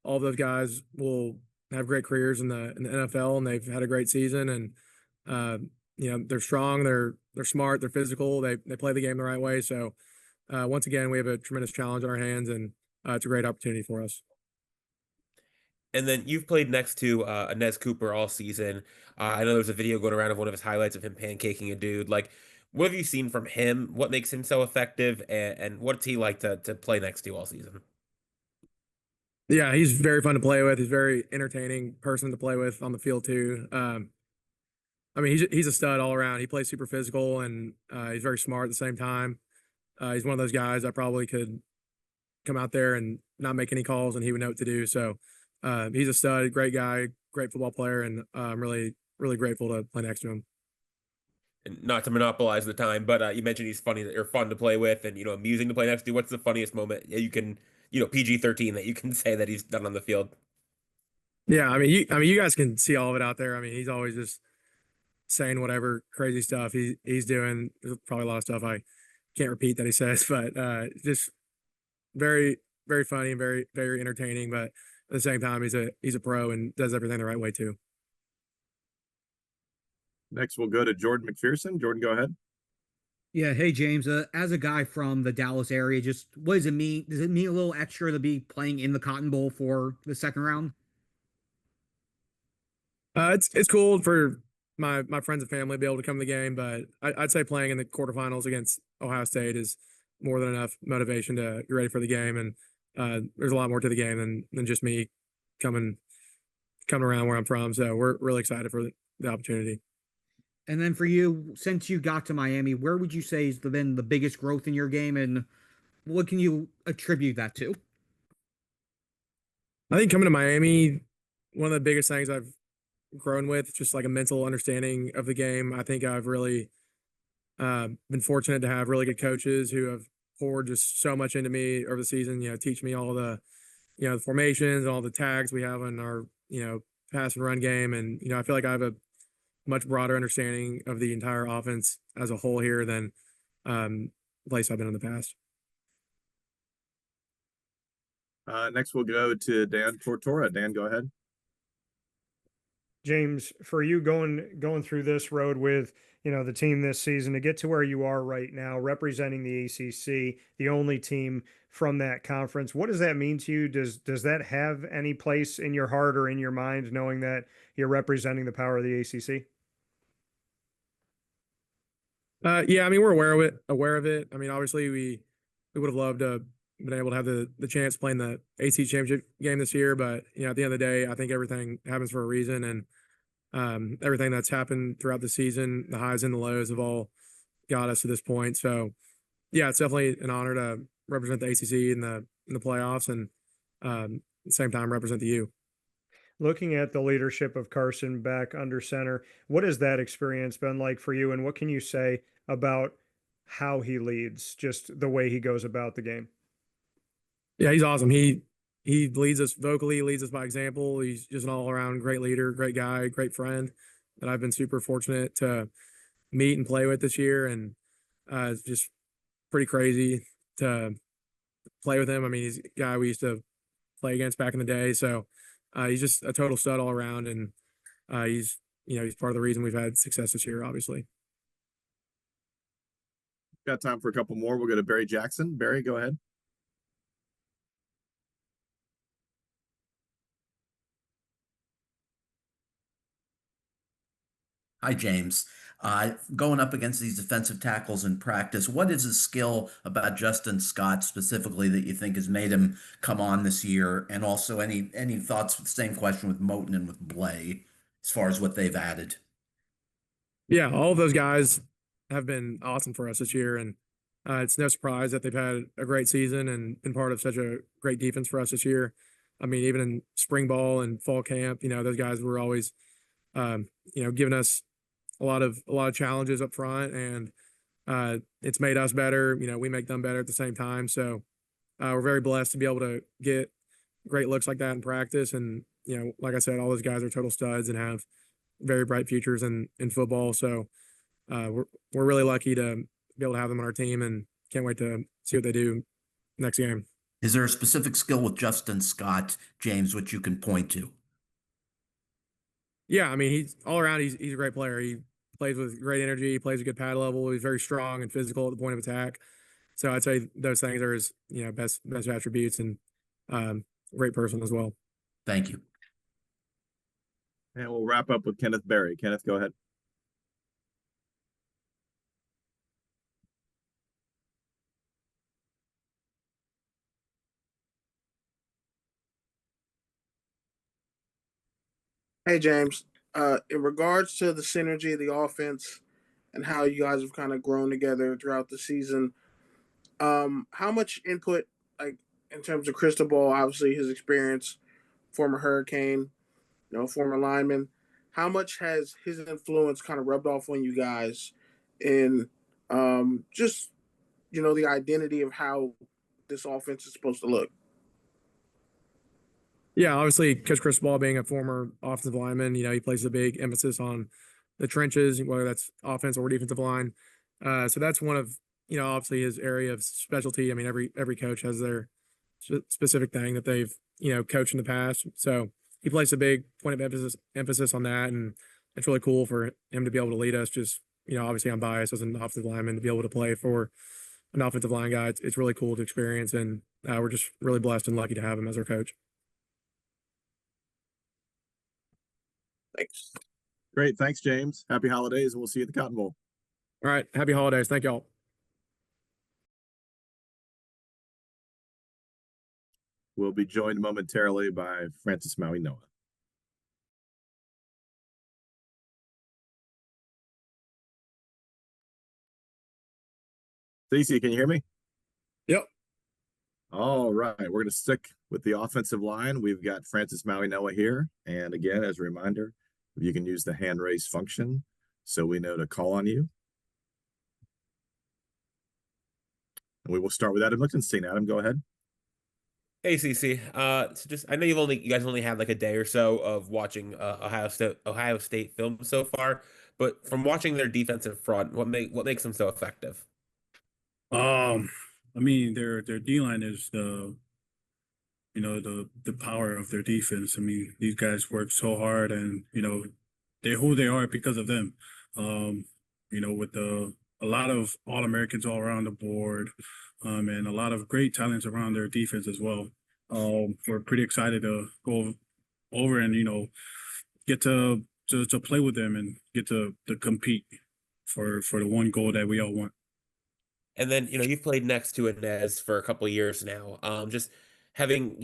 all of those guys will have great careers in the NFL, and they've had a great season. And they're strong, they're smart, they're physical, they play the game the right way. So once again, we have a tremendous challenge on our hands, and it's a great opportunity for us. And then you've played next to Inez Cooper all season. I know there's a video going around of one of his highlights of him pancaking a dude. Like, what have you seen from him? What makes him so effective? And what's he like to play next to all season? Yeah, he's very fun to play with. He's a very entertaining person to play with on the field too. I mean, he's a stud all around. He plays super physical, and he's very smart at the same time. He's one of those guys I probably could come out there and not make any calls, and he would know what to do. So he's a stud, great guy, great football player, and I'm really, really grateful to play next to him. And not to monopolize the time, but you mentioned he's funny, or fun to play with, and amusing to play next to. What's the funniest moment you can, PG-13 that you can say that he's done on the field? Yeah, I mean, you guys can see all of it out there. I mean, he's always just saying whatever crazy stuff he's doing. There's probably a lot of stuff I can't repeat that he says, but just very, very funny and very, very entertaining. But at the same time, he's a pro and does everything the right way too. Next, we'll go to Jordan McPherson. Jordan, go ahead. Yeah, hey James. As a guy from the Dallas area, just what does it mean? Does it mean a little extra to be playing in the Cotton Bowl for the second round? It's cool for my friends and family to be able to come to the game, but I'd say playing in the quarterfinals against Ohio State is more than enough motivation to get ready for the game. And there's a lot more to the game than just me coming around where I'm from. So we're really excited for the opportunity. And then for you, since you got to Miami, where would you say has been the biggest growth in your game, and what can you attribute that to? I think coming to Miami, one of the biggest things I've grown with, just like a mental understanding of the game. I think I've really been fortunate to have really good coaches who have poured just so much into me over the season, teach me all the, the formations and all the tags we have in our, pass and run game. And, I feel like I have a much broader understanding of the entire offense as a whole here than the place I've been in the past. Next, we'll go to Dan Tortora. Dan, go ahead. James, for you going through this road with the team this season to get to where you are right now, representing the ACC, the only team from that conference, what does that mean to you? Does that have any place in your heart or in your mind, knowing that you're representing the power of the ACC? Yeah, I mean, we're aware of it. I mean, obviously we would have loved to been able to have the chance playing the ACC championship game this year, but at the end of the day, I think everything happens for a reason, and everything that's happened throughout the season, the highs and the lows, have all got us to this point. So, yeah, it's definitely an honor to represent the ACC in the playoffs, and at the same time represent the U. Looking at the leadership of Carson Beck under center, what has that experience been like for you, and what can you say about how he leads, just the way he goes about the game? Yeah, he's awesome. He leads us vocally, leads us by example. He's just an all-around great leader, great guy, great friend that I've been super fortunate to meet and play with this year. And it's just pretty crazy to play with him. I mean, he's a guy we used to play against back in the day. So he's just a total stud all around. And he's part of the reason we've had success this year, obviously. Got time for a couple more. We'll go to Barry Jackson. Barry, go ahead. Hi, James. Going up against these defensive tackles in practice, what is a skill about Justin Scott specifically that you think has made him come on this year? And also, any thoughts? Same question with Moten and with Blay, as far as what they've added. Yeah, all of those guys have been awesome for us this year, and it's no surprise that they've had a great season and been part of such a great defense for us this year. I mean, even in spring ball and fall camp, those guys were always, giving us a lot of challenges up front, and it's made us better. We make them better at the same time. So we're very blessed to be able to get great looks like that in practice. And like I said, all those guys are total studs and have very bright futures in football. So we're really lucky to be able to have them on our team, and can't wait to see what they do next game. Is there a specific skill with Justin Scott, James, which you can point to? Yeah, I mean, he's all around. He's a great player. He plays with great energy. He plays a good pad level. He's very strong and physical at the point of attack. So I'd say those things are his best attributes, and great person as well. Thank you. And we'll wrap up with Kenneth Berry. Kenneth, go ahead. Hey, James. In regards to the synergy of the offense and how you guys have kind of grown together throughout the season, how much input, like in terms of crystal ball, obviously his experience, former Hurricane, former lineman, how much has his influence kind of rubbed off on you guys in just the identity of how this offense is supposed to look? Yeah, obviously, Coach Cristobal being a former offensive lineman, he places a big emphasis on the trenches, whether that's offense or defensive line. So that's one of, obviously his area of specialty. I mean, every coach has their specific thing that they've, coached in the past. So he places a big point of emphasis on that, and it's really cool for him to be able to lead us. Just, obviously I'm biased as an offensive lineman to be able to play for an offensive line guy. It's really cool to experience, and we're just really blessed and lucky to have him as our coach. Thanks. Great. Thanks, James. Happy holidays, and we'll see you at the Cotton Bowl. All right. Happy holidays. Thank y'all. We'll be joined momentarily by Francis Mauigoa. Stacey, can you hear me? Yep. All right. We're going to stick with the offensive line. We've got Francis Mauigoa here. And again, as a reminder, you can use the hand raise function so we know to call on you. And we will start with Adam Lichtenstein. Adam, go ahead. Hey, CC. So just I know you guys only had like a day or so of watching Ohio State film so far, but from watching their defensive front, what makes them so effective? I mean, their D-line is the power of their defense. I mean, these guys work so hard, and they're who they are because of them. With a lot of All-Americans all around the board, and a lot of great talents around their defense as well. We're pretty excited to go over and get to play with them and get to compete for the one goal that we all want. And then you've played next to Inez for a couple of years now. Just having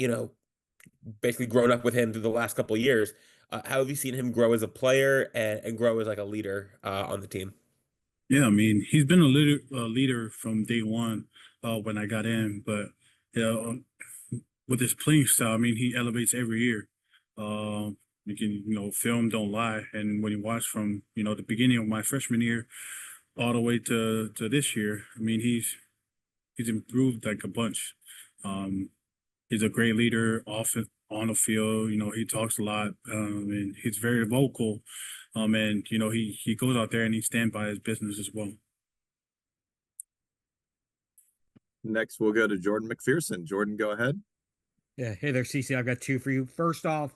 basically grown up with him through the last couple of years, how have you seen him grow as a player and grow as like a leader on the team? Yeah, I mean, he's been a leader from day one when I got in, but with his playing style, I mean, he elevates every year. You can, film don't lie, and when you watch from the beginning of my freshman year all the way to this year, I mean, he's improved like a bunch. He's a great leader off on the field. He talks a lot, and he's very vocal. And he goes out there and he stands by his business as well. Next, we'll go to Jordan McPherson. Jordan, go ahead. Yeah, hey there, CC. I've got two for you. First off,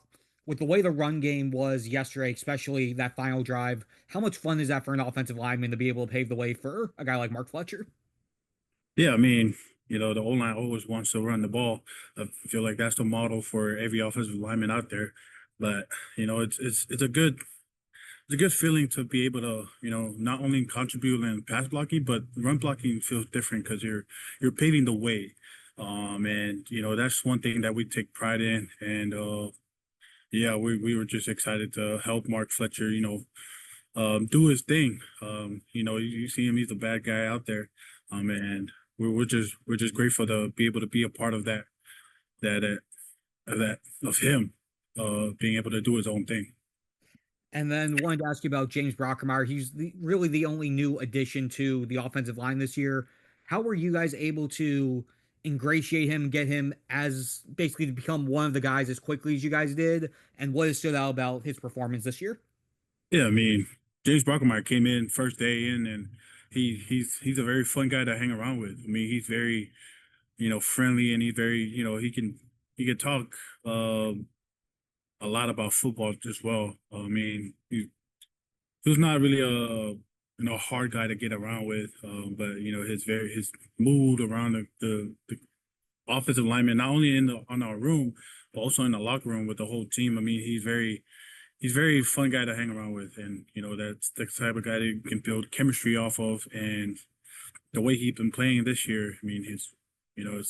with the way the run game was yesterday, especially that final drive, how much fun is that for an offensive lineman to be able to pave the way for a guy like Mark Fletcher? Yeah, I mean, the O-line always wants to run the ball. I feel like that's the model for every offensive lineman out there. But it's a good it's a good feeling to be able to, not only contribute in pass blocking, but run blocking feels different because you're paving the way. And that's one thing that we take pride in. And yeah, we were just excited to help Mark Fletcher, do his thing. You see him; he's the bad guy out there. And we're just grateful to be able to be a part of of him, being able to do his own thing. And then wanted to ask you about James Brockermeyer. He's really the only new addition to the offensive line this year. How were you guys able to ingratiate him, get him as basically to become one of the guys as quickly as you guys did? And what has stood out about his performance this year? Yeah, I mean, James Brockermeyer came in first day in, and he's a very fun guy to hang around with. I mean, he's very, friendly, and he's very, he can talk a lot about football as well. I mean, he was not really a hard guy to get around with, but his mood around the offensive lineman, not only on our room, but also in the locker room with the whole team. I mean, he's very fun guy to hang around with, and that's the type of guy that you can build chemistry off of. And the way he's been playing this year, I mean, it's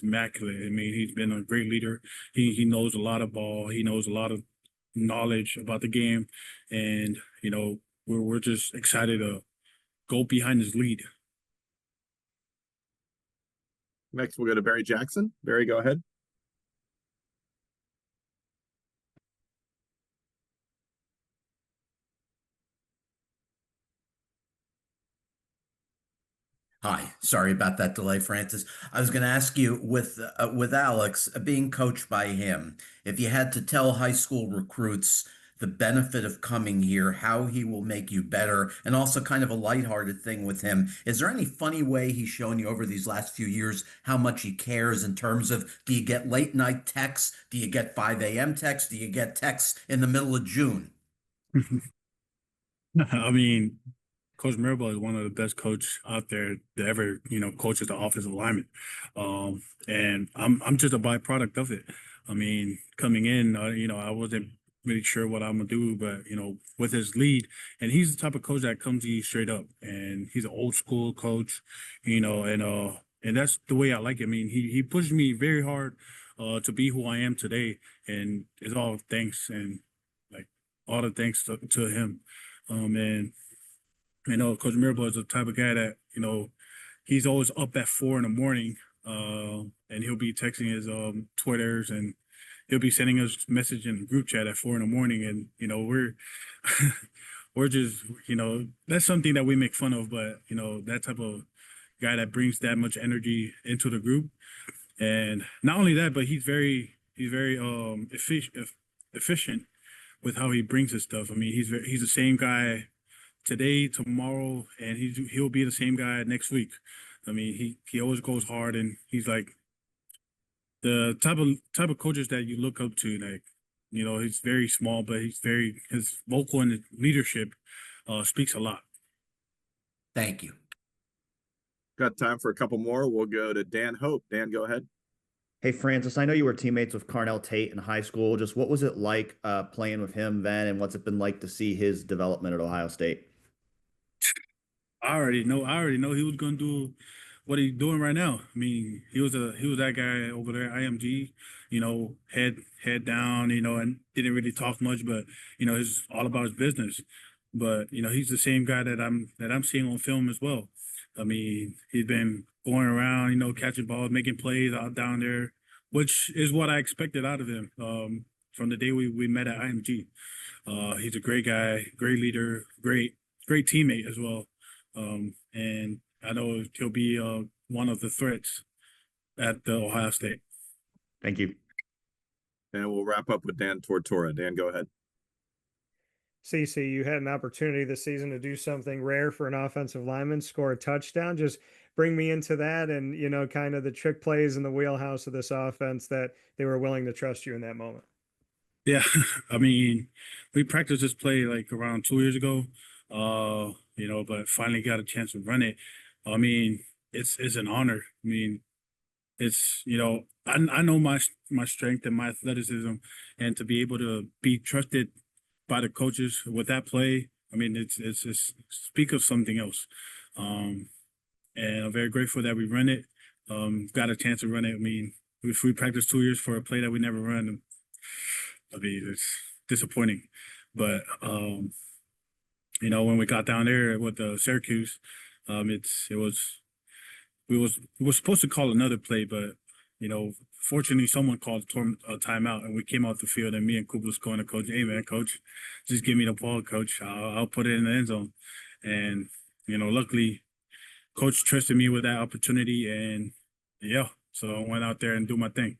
immaculate. I mean, he's been a great leader. He knows a lot of ball. He knows a lot of knowledge about the game, and we're just excited to go behind his lead. Next, we'll go to Barry Jackson. Barry, go ahead. Hi, sorry about that delay, Francis. I was going to ask you with Alex being coached by him, if you had to tell high school recruits the benefit of coming here, how he will make you better, and also kind of a lighthearted thing with him. Is there any funny way he's shown you over these last few years how much he cares in terms of, do you get late night texts? Do you get 5 a.m. texts? Do you get texts in the middle of June? I mean, Coach Mirabal is one of the best coaches out there that ever, coaches the offensive lineman. And I'm just a byproduct of it. I mean, coming in, I wasn't really sure what I'm gonna do, but with his lead, and he's the type of coach that comes to you straight up, and he's an old school coach, and that's the way I like it. I mean, he pushed me very hard to be who I am today, and it's all thanks, and like all the thanks to him. And Coach Mirabal is the type of guy that, he's always up at 4 a.m, and he'll be texting his Twitters, and he'll be sending us message in the group chat at 4 a.m, and we're we're just, that's something that we make fun of, but that type of guy that brings that much energy into the group. And not only that, but he's very efficient with how he brings his stuff. I mean, he's the same guy today, tomorrow, and he'll be the same guy next week. I mean, he always goes hard, and he's like the type of coaches that you look up to. Like, he's very small, but his vocal and his leadership speaks a lot. Thank you. Got time for a couple more. We'll go to Dan Hope. Dan, go ahead. Hey, Francis, I know you were teammates with Carnell Tate in high school. Just what was it like playing with him then, and what's it been like to see his development at Ohio State? I already know he was gonna do what he's doing right now. I mean, he was that guy over there, IMG, head down, and didn't really talk much, but it's all about his business. But he's the same guy that I'm seeing on film as well. I mean, he's been going around, catching balls, making plays out down there, which is what I expected out of him from the day we met at IMG. He's a great guy, great leader, great teammate as well. And I know he'll be one of the threats at the Ohio State. Thank you. And we'll wrap up with Dan Tortora. Dan, go ahead. CC, you had an opportunity this season to do something rare for an offensive lineman, score a touchdown. Just bring me into that and, kind of the trick plays in the wheelhouse of this offense that they were willing to trust you in that moment. Yeah, I mean, we practiced this play like around 2 years ago, but finally got a chance to run it. I mean, it's an honor. I mean, it's, I know my strength and my athleticism, and to be able to be trusted by the coaches with that play, I mean, it's just speak of something else. And I'm very grateful that we run it. Got a chance to run it. I mean, if we practiced 2 years for a play that we never run, I mean, it's disappointing. But when we got down there with Syracuse, we were supposed to call another play, but fortunately someone called a timeout, and we came off the field, and me and Cooper was going to coach. Hey man, coach, just give me the ball, coach. I'll put it in the end zone. And luckily, coach trusted me with that opportunity, and so I went out there and do my thing.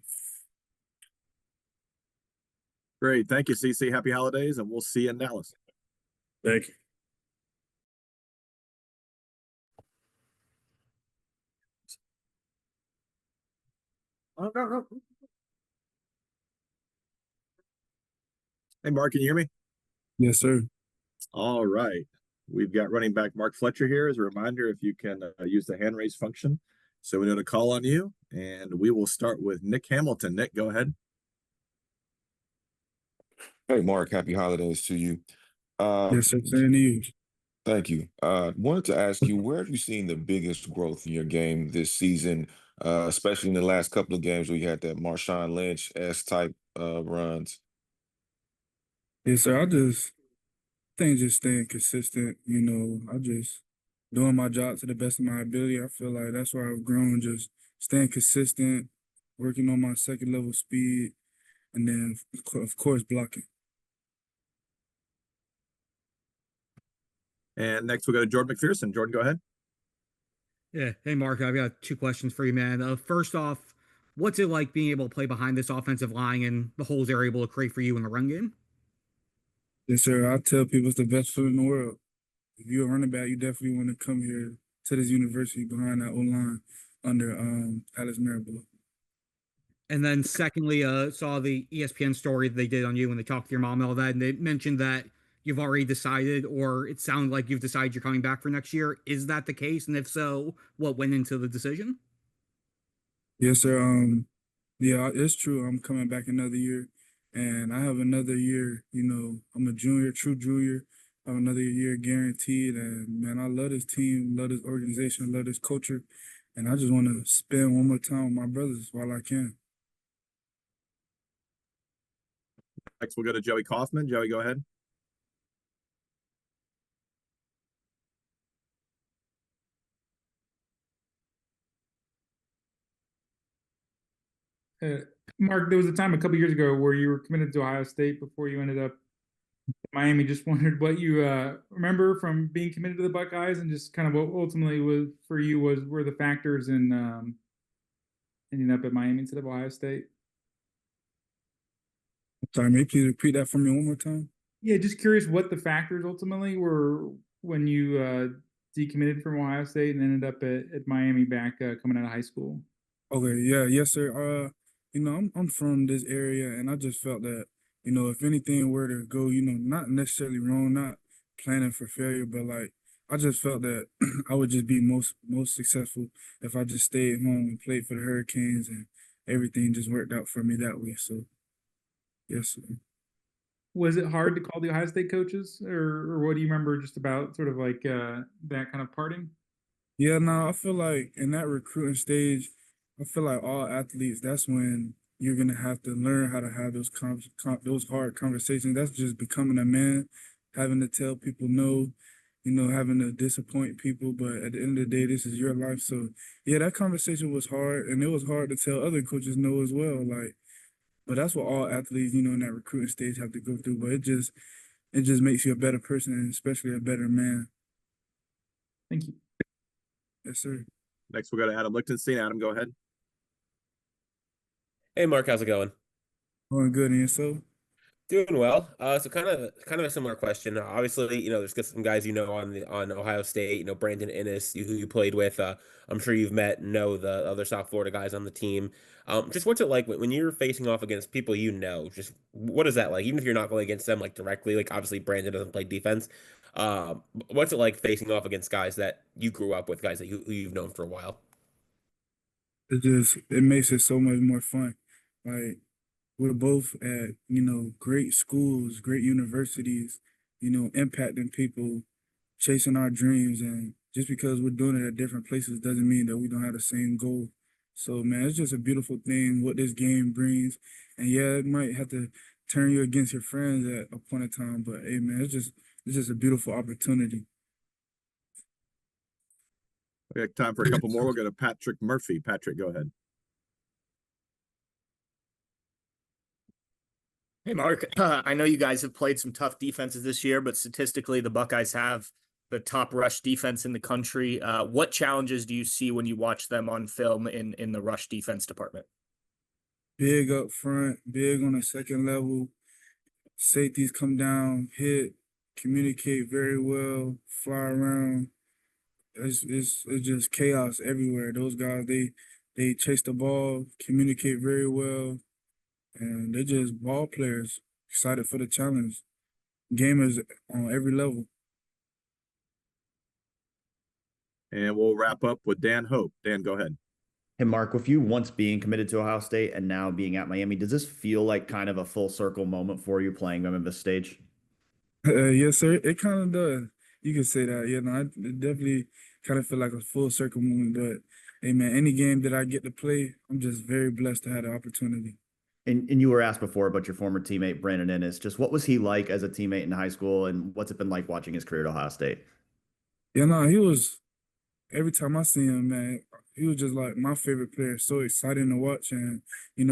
Great. Thank you, CC. Happy holidays, and we'll see you in Dallas. Thank you. Hey, Mark, can you hear me? Yes, sir. All right. We've got running back Mark Fletcher here. As a reminder, if you can use the hand raise function, so we know to call on you. And we will start with Nick Hamilton. Nick, go ahead. Hey, Mark, happy holidays to you. Yes, sir. Same to you. Thank you. Wanted to ask you, where have you seen the biggest growth in your game this season, especially in the last couple of games where you had that Marshawn Lynch-esque type runs? Yes, sir. I just think just staying consistent. I just doing my job to the best of my ability. I feel like that's where I've grown. Just staying consistent, working on my second level speed, and then of course blocking. And next we'll go to Jordan McPherson. Jordan, go ahead. Yeah. Hey, Mark, I've got two questions for you, man. First off, what's it like being able to play behind this offensive line and the holes they're able to create for you in the run game? Yes, sir. I tell people it's the best foot in the world. If you're a running back, you definitely want to come here to this university behind that O-line under Alex Marable. And then secondly, saw the ESPN story they did on you when they talked to your mom and all that, and they mentioned that you've already decided, or it sounded like you've decided you're coming back for next year. Is that the case? And if so, what went into the decision? Yes, sir. Yeah, it's true. I'm coming back another year, and I have another year. I'm a junior, true junior. I have another year guaranteed, and man, I love this team, love this organization, love this culture, and I just want to spend one more time with my brothers while I can. Next we'll go to Joey Kaufman. Joey, go ahead. Mark, there was a time a couple years ago where you were committed to Ohio State before you ended up in Miami. Just wondered what you remember from being committed to the Buckeyes, and just kind of what ultimately was for you were the factors in ending up at Miami instead of Ohio State. Sorry, may you please repeat that for me one more time? Yeah, just curious what the factors ultimately were when you decommitted from Ohio State and ended up at Miami back coming out of high school. Okay, yeah, yes, sir. I'm from this area, and I just felt that, if anything were to go, not necessarily wrong, not planning for failure, but like I just felt that I would just be most successful if I just stayed home and played for the Hurricanes, and everything just worked out for me that way. So, yes, sir. Was it hard to call the Ohio State coaches, or what do you remember just about sort of like that kind of parting? Yeah, no, I feel like in that recruiting stage, I feel like all athletes, that's when you're gonna have to learn how to have those hard conversations. That's just becoming a man, having to tell people no, having to disappoint people. But at the end of the day, this is your life. So yeah, that conversation was hard, and it was hard to tell other coaches no as well. But that's what all athletes, in that recruiting stage have to go through. But it just makes you a better person, and especially a better man. Thank you. Yes, sir. Next we'll go to Adam Lichtenstein. Adam, go ahead. Hey, Mark, how's it going? Going good, and yourself? Doing well. So kind of a similar question. Obviously, there's some guys on Ohio State. Brandon Innes, who you played with. I'm sure you've met, know the other South Florida guys on the team. Just what's it like when you're facing off against people you know? Just what is that like? Even if you're not going against them like directly, like obviously Brandon doesn't play defense. What's it like facing off against guys that you grew up with, guys that who you've known for a while? It makes it so much more fun. Like we're both at, great schools, great universities, impacting people, chasing our dreams. And just because we're doing it at different places doesn't mean that we don't have the same goal. So, man, it's just a beautiful thing what this game brings. And yeah, it might have to turn you against your friends at a point in time, but hey, man, it's just a beautiful opportunity. We have time for a couple more. We'll go to Patrick Murphy. Patrick, go ahead. Hey, Mark, I know you guys have played some tough defenses this year, but statistically, the Buckeyes have the top rush defense in the country. What challenges do you see when you watch them on film in the rush defense department? Big up front, big on the second level. Safeties come down, hit, communicate very well, fly around. It's just chaos everywhere. Those guys, they chase the ball, communicate very well, and they're just ball players, excited for the challenge. Gamers on every level. And we'll wrap up with Dan Hope. Dan, go ahead. Hey, Mark, with you once being committed to Ohio State and now being at Miami, does this feel like kind of a full circle moment for you playing them at this stage? Yes, sir. It kind of does. You can say that. Yeah, no, I definitely kind of feel like a full circle moment. But hey, man, any game that I get to play, I'm just very blessed to have the opportunity. And you were asked before about your former teammate, Brandon Ennis. Just what was he like as a teammate in high school, and what's it been like watching his career at Ohio State? Yeah, no, he was, every time I see him, man, he was just like my favorite player. So exciting to watch. And,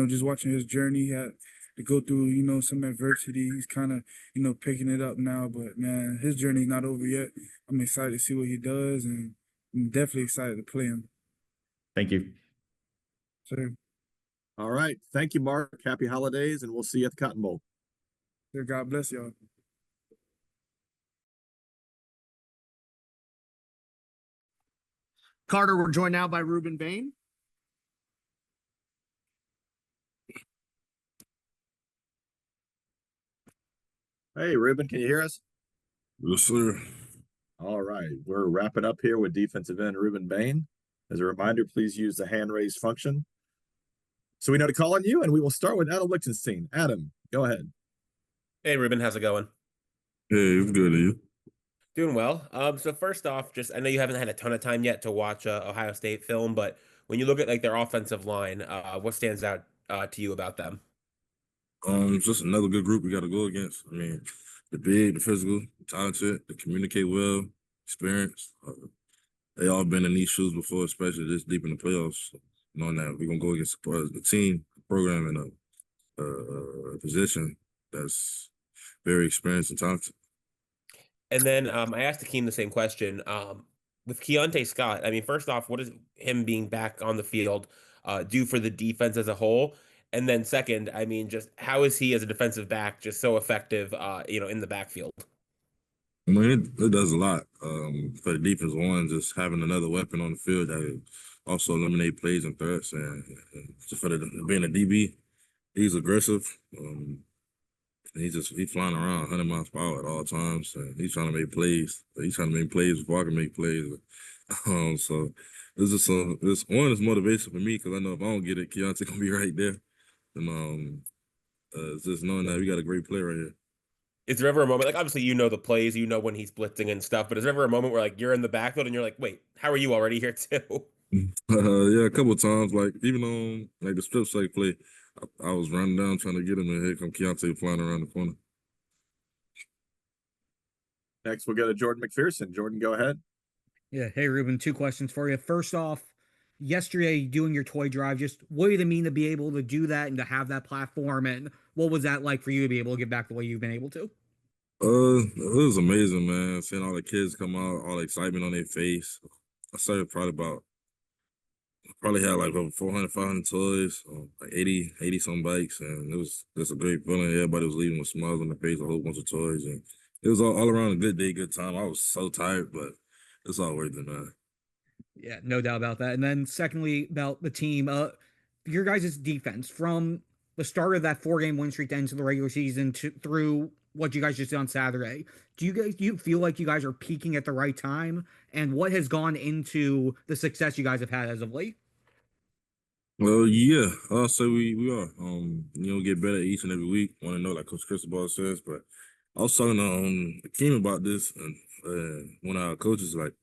just watching his journey, he had to go through, some adversity. He's kind of, picking it up now. But, man, his journey's not over yet. I'm excited to see what he does, and I'm definitely excited to play him. Thank you. Sure. All right. Thank you, Mark. Happy holidays, and we'll see you at the Cotton Bowl. Sure, God bless y'all. Carter, we're joined now by Rueben Bain. Hey, Rueben, can you hear us? Yes, sir. All right. We're wrapping up here with defensive end Rueben Bain. As a reminder, please use the hand raise function so we know to call on you, and we will start with Adam Lichtenstein. Adam, go ahead. Hey, Ruben, how's it going? Hey, it's good. Are you? Doing well. So first off, just I know you haven't had a ton of time yet to watch Ohio State film, but when you look at like their offensive line, what stands out to you about them? It's just another good group we got to go against. I mean, the big, the physical, the talented, they communicate well, experienced. They all been in these shoes before, especially this deep in the playoffs. So knowing that we're gonna go against the team, program, and a position that's very experienced and talented. And then I asked Akheem the same question. With Keionte Scott, I mean, first off, what does him being back on the field do for the defense as a whole? And then second, I mean, just how is he as a defensive back just so effective, in the backfield? I mean, it does a lot for the defense. One, just having another weapon on the field that also eliminate plays and threats, and just for being a DB, he's aggressive. He's flying around 100 miles per hour at all times, and he's trying to make plays. He's trying to make plays before I can make plays. So this is this motivation for me because I know if I don't get it, Keionte gonna be right there. And it's just knowing that we got a great player right here. Is there ever a moment, like obviously you know the plays, you know when he's blitzing and stuff, but is there ever a moment where like you're in the backfield and you're like, wait, how are you already here too? Yeah, a couple of times, like even on like the strip sack play, I was running down trying to get him, and here come Keionte flying around the corner. Next, we'll go to Jordan McPherson. Jordan, go ahead. Yeah. Hey, Ruben, two questions for you. First off, yesterday doing your toy drive, just what did it mean to be able to do that and to have that platform? And what was that like for you to be able to give back the way you've been able to? It was amazing, man. Seeing all the kids come out, all the excitement on their face. I started probably had like over 400, 500 toys, like 80 some bikes, and it was just a great feeling. Everybody was leaving with smiles on their face, a whole bunch of toys, and it was all around a good day, good time. I was so tired, but it's all worth it, man. Yeah, no doubt about that. And then secondly, about the team, your guys' defense from the start of that 4-game win streak to end to the regular season through what you guys just did on Saturday. Do you feel like you guys are peaking at the right time? And what has gone into the success you guys have had as of late? Well, yeah, I'll say we are. Get better each and every week. Want to know, like Coach Cristobal says, but I was talking to Akheem about this, and one of our coaches, like,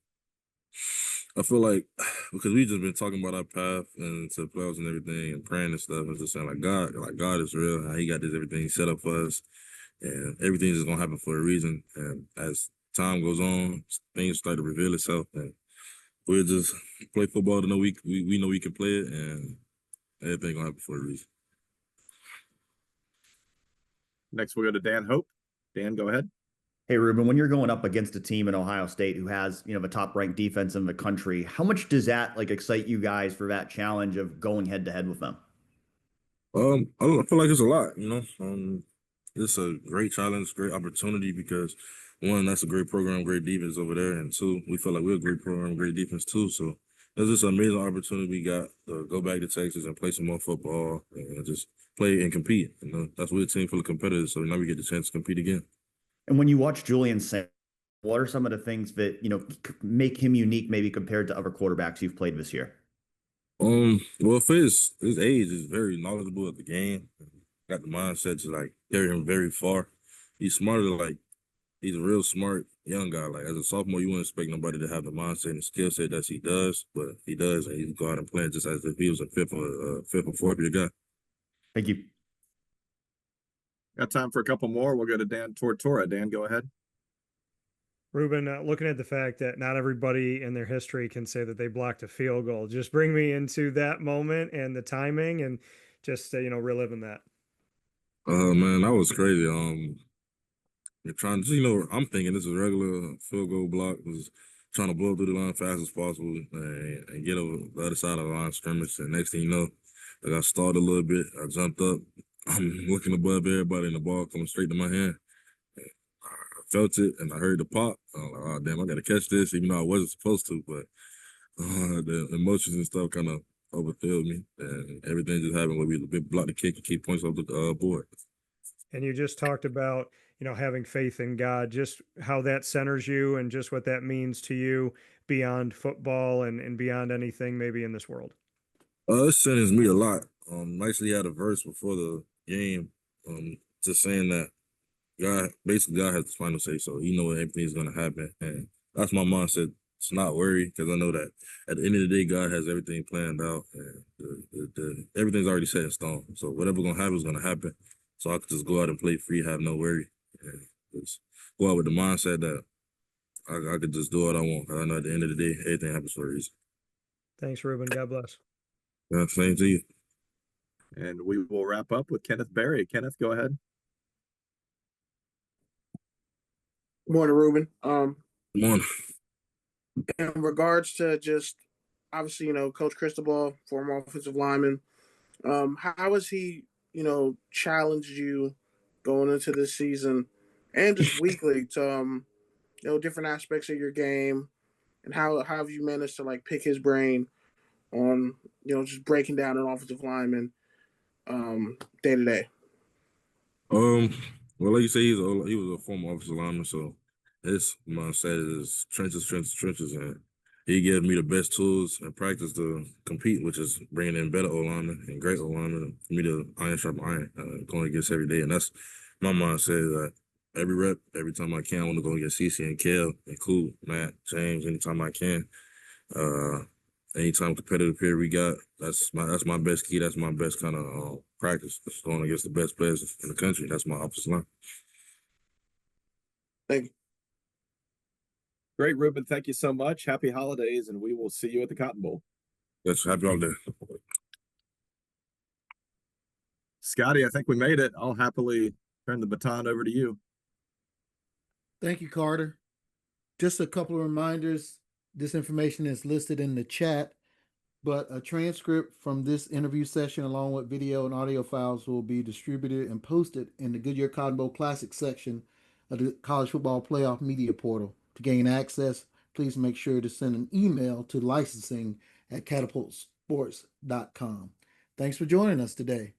I feel like because we just been talking about our path and to playoffs and everything and praying and stuff, and just saying like God is real. How He got this everything set up for us, and everything's just gonna happen for a reason. And as time goes on, things start to reveal itself, and we'll just play football to know we know we can play it, and everything gonna happen for a reason. Next, we'll go to Dan Hope. Dan, go ahead. Hey, Rueben, when you're going up against a team in Ohio State who has, the top ranked defense in the country, how much does that excite you guys for that challenge of going head to head with them? I feel like it's a lot, it's a great challenge, great opportunity because one, that's a great program, great defense over there, and two, we feel like we're a great program, great defense too. So it's just an amazing opportunity we got to go back to Texas and play some more football and just play and compete. That's we're a team full of competitors, so now we get the chance to compete again. And when you watch Julian Saint, what are some of the things that, make him unique maybe compared to other quarterbacks you've played this year? Well, for his age, is very knowledgeable at the game. Got the mindset to carry him very far. He's smarter than he's a real smart young guy. Like as a sophomore, you wouldn't expect nobody to have the mindset and skill set that he does, but he does, and he's go out and play just as if he was a fifth or fourth year guy. Thank you. Got time for a couple more. We'll go to Dan Tortora. Dan, go ahead. Rueben, looking at the fact that not everybody in their history can say that they blocked a field goal, just bring me into that moment and the timing and just, reliving that. Man, that was crazy. You're trying to, I'm thinking this is a regular field goal block, was trying to blow through the line fast as possible and get over the other side of the line of scrimmage. And next thing you know, I got stalled a little bit. I jumped up. I'm looking above everybody, and the ball coming straight to my hand. I felt it, and I heard the pop. I was like, oh, damn, I got to catch this, even though I wasn't supposed to. But the emotions and stuff kind of overfilled me, and everything just happened where we blocked the kick and keep points off the board. And you just talked about, having faith in God, just how that centers you and just what that means to you beyond football and beyond anything maybe in this world. It centers me a lot. I actually had a verse before the game, just saying that God has the final say, so He knows everything's gonna happen, and that's my mindset. It's not worry because I know that at the end of the day, God has everything planned out, and everything's already set in stone. So whatever's gonna happen is gonna happen. So I could just go out and play free, have no worry, and just go out with the mindset that I could just do what I want. I know at the end of the day, everything happens for a reason. Thanks, Rueben. God bless. Yeah, same to you. And we will wrap up with Kenneth Berry. Kenneth, go ahead. Good morning, Rueben. Good morning. In regards to just obviously, Coach Cristobal, former offensive lineman, how has he, challenged you going into this season and just weekly to different aspects of your game, and how have you managed to pick his brain on just breaking down an offensive lineman day to day? Well, like you say, he was a former offensive lineman, so his mindset is trenches, and he gives me the best tools and practice to compete, which is bringing in better O-linemen and great O-linemen for me to iron sharp iron, going against every day. And that's my mindset, that every rep, every time I can, I want to go against CC and Kel and Cool, Matt, James, anytime I can. Anytime competitive period we got, that's my best key. That's my best kind of practice. Just going against the best players in the country. That's my offensive line. Thank you. Great, Rueben. Thank you so much. Happy holidays, and we will see you at the Cotton Bowl. Yes, happy holiday. Scotty, I think we made it. I'll happily turn the baton over to you. Thank you, Carter. Just a couple of reminders. This information is listed in the chat, but a transcript from this interview session along with video and audio files will be distributed and posted in the Goodyear Cotton Bowl Classic section of the College Football Playoff Media Portal. To gain access, please make sure to send an email to licensing@catapultsports.com. Thanks for joining us today.